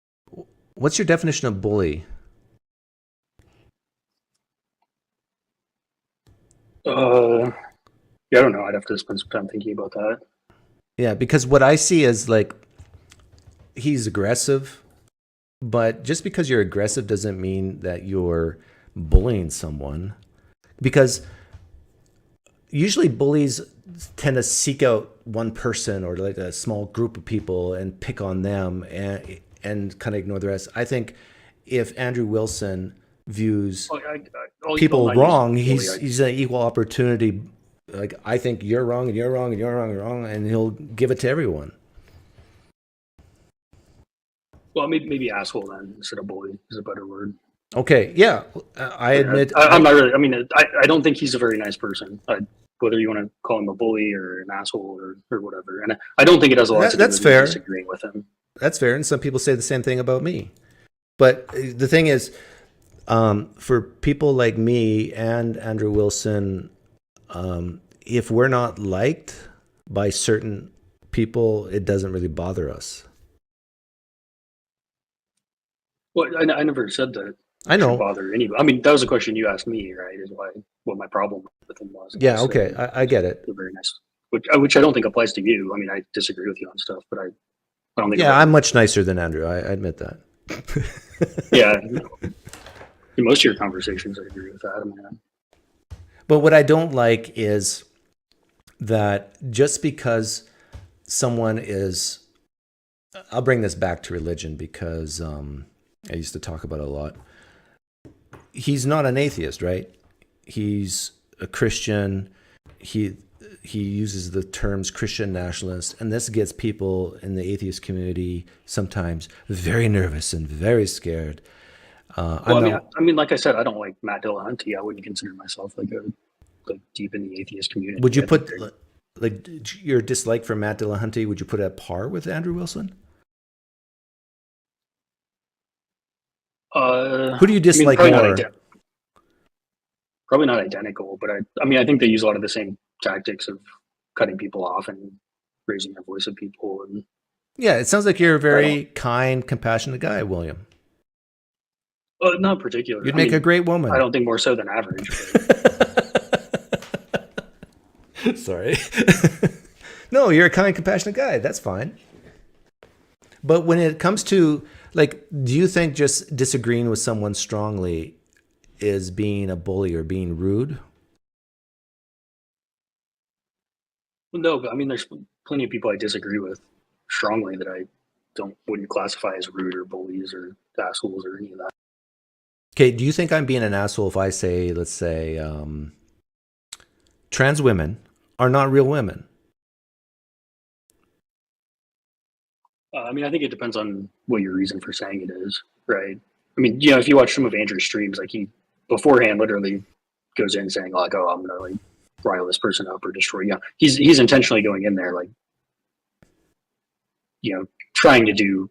What's your definition of bully? Yeah, I don't know. I'd have to spend some time thinking about that. Yeah, because what I see is like he's aggressive, but just because you're aggressive doesn't mean that you're bullying someone, because usually bullies tend to seek out one person or like a small group of people and pick on them and kind of ignore the rest. I think if Andrew Wilson views people wrong, he's an equal opportunity. Like, I think you're wrong and you're wrong and you're wrong and you're wrong, and he'll give it to everyone. Well, maybe asshole then instead of bully is a better word. Okay, yeah, I admit. I'm not really. I mean, I don't think he's a very nice person. Whether you want to call him a bully or an asshole or whatever, and I don't think it has a lot to do with fair. disagreeing with him. That's fair, and some people say the same thing about me. But the thing is, for people like me and Andrew Wilson, if we're not liked by certain people, it doesn't really bother us. Well, I never said that. I know. Bother anybody. I mean, that was a question you asked me, right? Is what my problem with him was. Yeah. Okay. I get it. They're very nice, which I don't think applies to you. I mean, I disagree with you on stuff, but I don't think. Yeah, I'm much nicer than Andrew. I admit that. Yeah. In most of your conversations, I agree with that. I mean, but what I don't like is that just because someone is, I'll bring this back to religion because I used to talk about it a lot. He's not an atheist, right? He's a Christian. He uses the terms Christian nationalist, and this gets people in the atheist community sometimes very nervous and very scared. I mean, like I said, I don't like Matt Dillahunty. I wouldn't consider myself like deep in the atheist community. Would you put like your dislike for Matt Dillahunty? Would you put it at par with Andrew Wilson? Who do you dislike more? Probably not identical, but I mean, I think they use a lot of the same tactics of cutting people off and raising the voice of people. And yeah, it sounds like you're a very kind, compassionate guy, William. Not particularly. You'd make a great woman. I don't think more so than average. Sorry. No, you're a kind, compassionate guy. That's fine. But when it comes to, like, do you think just disagreeing with someone strongly is being a bully or being rude? Well, no, but I mean, there's plenty of people I disagree with strongly that I wouldn't classify as rude or bullies or assholes or any of that. Okay, do you think I'm being an asshole if I say, let's say, trans women are not real women? I mean, I think it depends on what your reason for saying it is, right? I mean, if you watch some of Andrew's streams, like he beforehand literally goes in saying like, "Oh, I'm gonna like rile this person up or destroy." Yeah, he's intentionally going in there like, trying to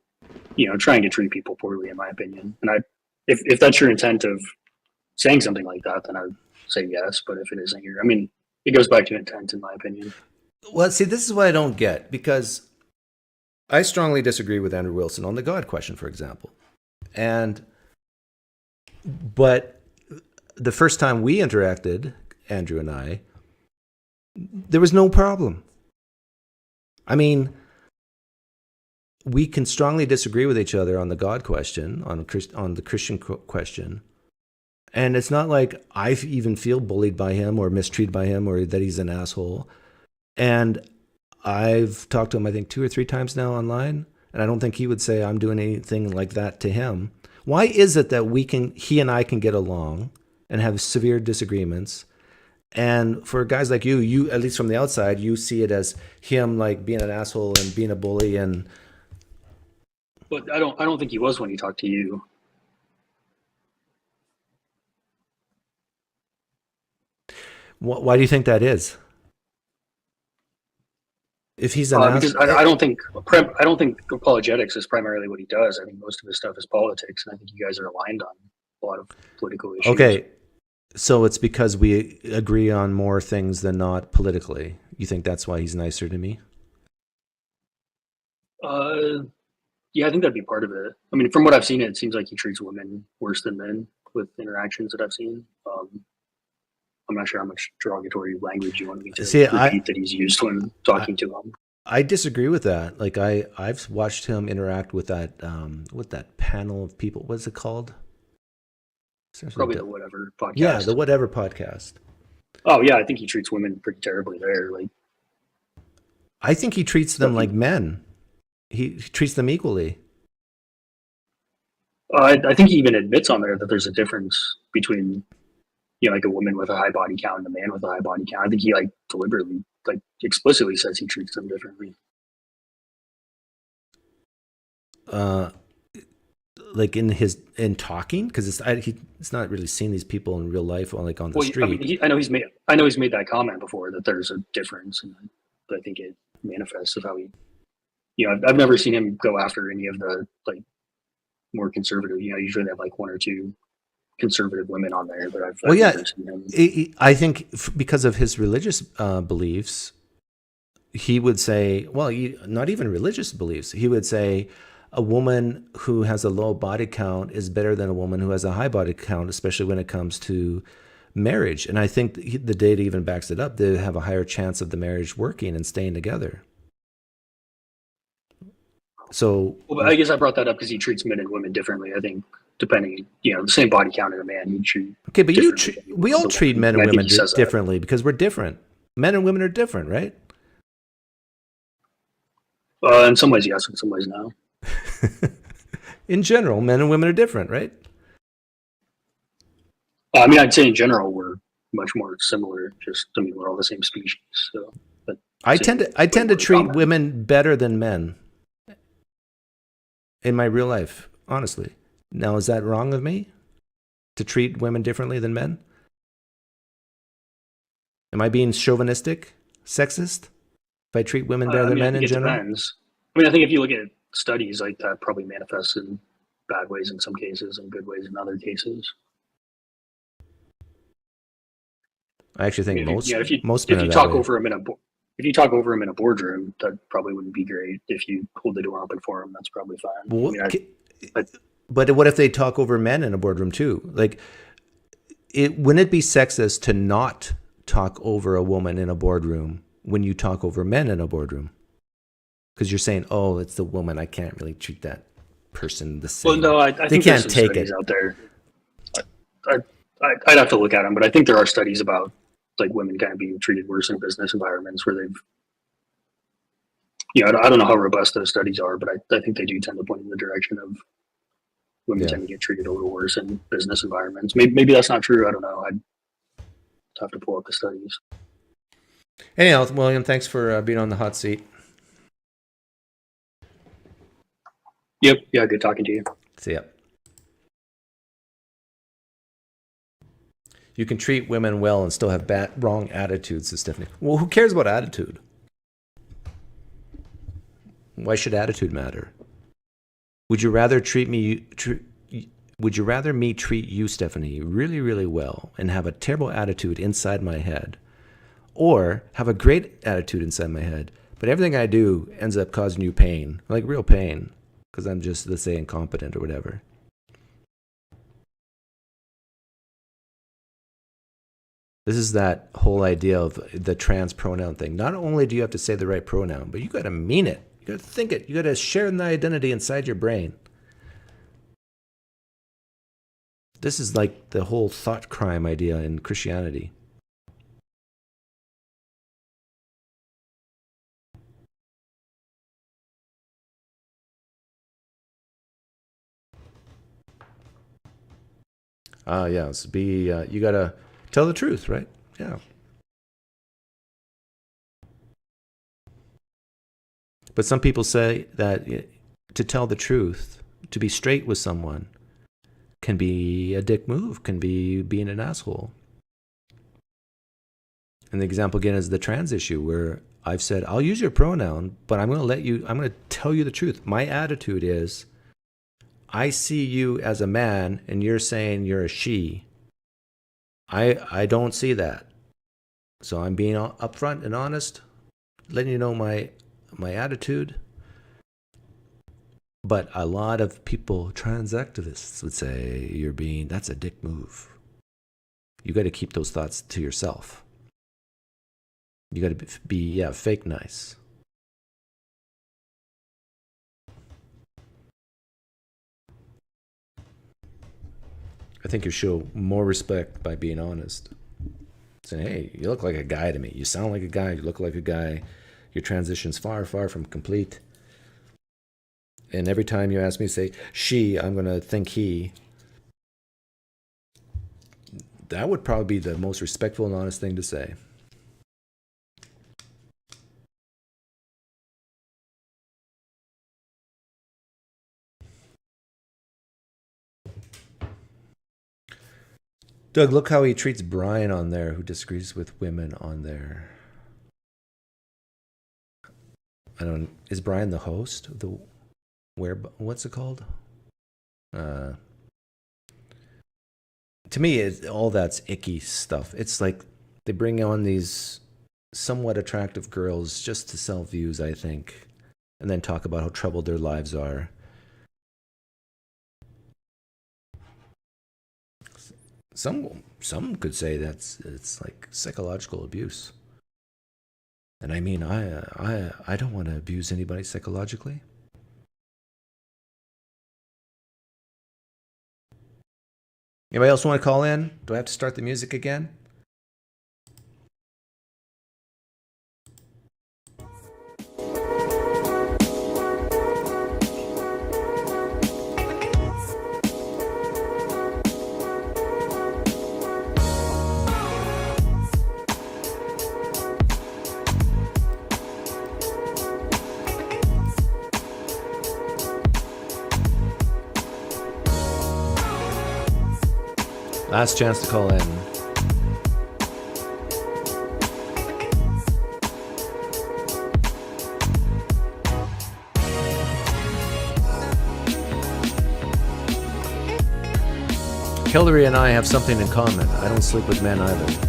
treat people poorly, in my opinion. And if that's your intent of saying something like that, then I would say yes. But if it isn't it goes back to intent, in my opinion. Well, see, this is what I don't get, because I strongly disagree with Andrew Wilson on the God question, for example. But the first time we interacted, Andrew and I, there was no problem. I mean, we can strongly disagree with each other on the God question, on the Christian question. And it's not like I even feel bullied by him or mistreated by him or that he's an asshole. And I've talked to him, I think, 2 or 3 times now online, and I don't think he would say I'm doing anything like that to him. Why is it that he and I can get along and have severe disagreements? And for guys like you, at least from the outside, you see it as him like being an asshole and being a bully. But I don't think he was when he talked to you. Why do you think that is? If he's an because I don't think apologetics is primarily what he does. I think most of his stuff is politics, and I think you guys are aligned on a lot of political issues. Okay, so it's because we agree on more things than not politically. You think that's why he's nicer to me? Yeah, I think that'd be part of it. I mean, from what I've seen, it seems like he treats women worse than men with interactions that I've seen. I'm not sure how much derogatory language you want me to repeat that he's used when talking to him. I disagree with that. Like I've watched him interact with that panel of people. What's it called? Probably the Whatever podcast. Yeah, the Whatever podcast. Oh yeah, I think he treats women pretty terribly there. Like, I think he treats them like men. He treats them equally. I think he even admits on there that there's a difference between like a woman with a high body count and a man with a high body count. I think he like deliberately, like explicitly says he treats them differently. Like in talking, because it's not really seen these people in real life, like on the street. I mean, I know he's made that comment before that there's a difference, and I think it manifests of how he. I've never seen him go after any of the like more conservative. Usually they have like 1 or 2 conservative women on there, but I think because of his religious beliefs, he would say, well, not even religious beliefs. He would say a woman who has a low body count is better than a woman who has a high body count, especially when it comes to marriage. And I think the data even backs it up. They have a higher chance of the marriage working and staying together. So, well, I guess I brought that up because he treats men and women differently. I think depending, the same body count in a man, he'd treat. Okay, but we all treat men and women differently because we're different. Men and women are different, right? In some ways, yes. In some ways, no. In general, men and women are different, right? I mean, I'd say in general we're much more similar. We're all the same species. So, but I tend to treat women better than men in my real life, honestly. Now, is that wrong of me to treat women differently than men? Am I being chauvinistic, sexist, if I treat women better than men in general? Depends. I mean, I think if you look at studies, like that probably manifests in bad ways in some cases and good ways in other cases. I actually think most men if you talk over him in a boardroom, that probably wouldn't be great. If you hold the door open for him, that's probably fine. Well, but what if they talk over men in a boardroom too? Like, wouldn't it be sexist to not talk over a woman in a boardroom when you talk over men in a boardroom? Because you're saying, oh, it's the woman. I can't really treat that person the same. Well, no, I think can't there's take studies it out there. I'd have to look at them, but I think there are studies about like women kind of being treated worse in business environments where they've I don't know how robust those studies are, but I think they do tend to point in the direction of women tend to get treated a little worse in business environments. Maybe that's not true. I don't know. I'd have to pull up the studies. Anyhow, William, thanks for being on the hot seat. Yep. Yeah, good talking to you. See ya. You can treat women well and still have wrong attitudes, says Stephanie. Well, who cares about attitude? Why should attitude matter? Would you rather would you rather me treat you, Stephanie, really, really well and have a terrible attitude inside my head, or have a great attitude inside my head, but everything I do ends up causing you pain, like real pain, because I'm just, let's say, incompetent or whatever? This is that whole idea of the trans pronoun thing. Not only do you have to say the right pronoun, but you got to mean it. You got to think it. You got to share in the identity inside your brain. This is like the whole thought crime idea in Christianity. Yes. You got to tell the truth, right? Yeah. But some people say that to tell the truth, to be straight with someone, can be a dick move, can be being an asshole. And the example again is the trans issue, where I've said, I'll use your pronoun, but I'm going to tell you the truth. My attitude is, I see you as a man and you're saying you're a she. I don't see that. So I'm being upfront and honest, letting you know my attitude. But a lot of people, trans activists, would say that's a dick move. You got to keep those thoughts to yourself. You got to be fake nice. I think you show more respect by being honest. Saying, hey, you look like a guy to me. You sound like a guy. You look like a guy. Your transition's far, far from complete. And every time you ask me to say she, I'm going to think he. That would probably be the most respectful and honest thing to say. Doug, look how he treats Brian on there, who disagrees with women on there. Is Brian the host? What's it called? To me, all that's icky stuff. It's like they bring on these somewhat attractive girls just to sell views, I think, and then talk about how troubled their lives are. Some could say it's like psychological abuse. And I mean, I don't want to abuse anybody psychologically. Anybody else want to call in? Do I have to start the music again? Last chance to call in. Hillary and I have something in common. I don't sleep with men either.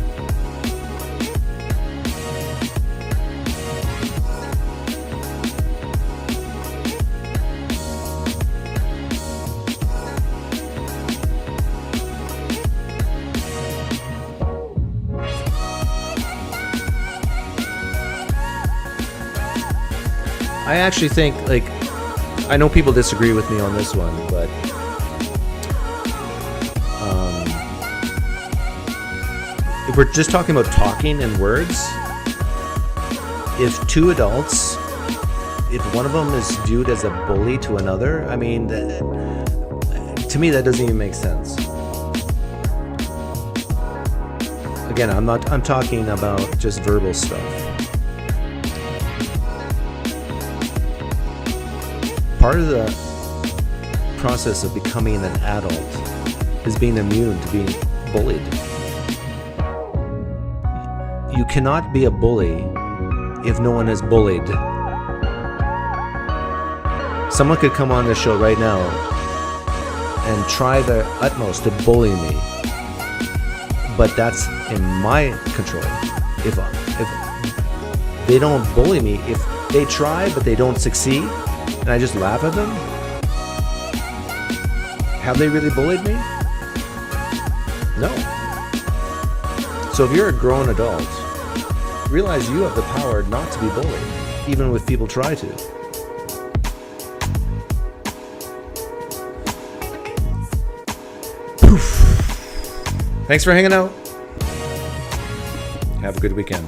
I actually think, like, I know people disagree with me on this one, but if we're just talking about talking and words, if two adults if one of them is viewed as a bully to another, I mean, to me that doesn't even make sense. Again, I'm talking about just verbal stuff. Part of the process of becoming an adult is being immune to being bullied. You cannot be a bully if no one is bullied. Someone could come on this show right now and try their utmost to bully me, but that's in my control. If they don't bully me, if they try but they don't succeed, and I just laugh at them, have they really bullied me? No. So if you're a grown adult, realize you have the power not to be bullied, even if people try to. Poof. Thanks for hanging out. Have a good weekend.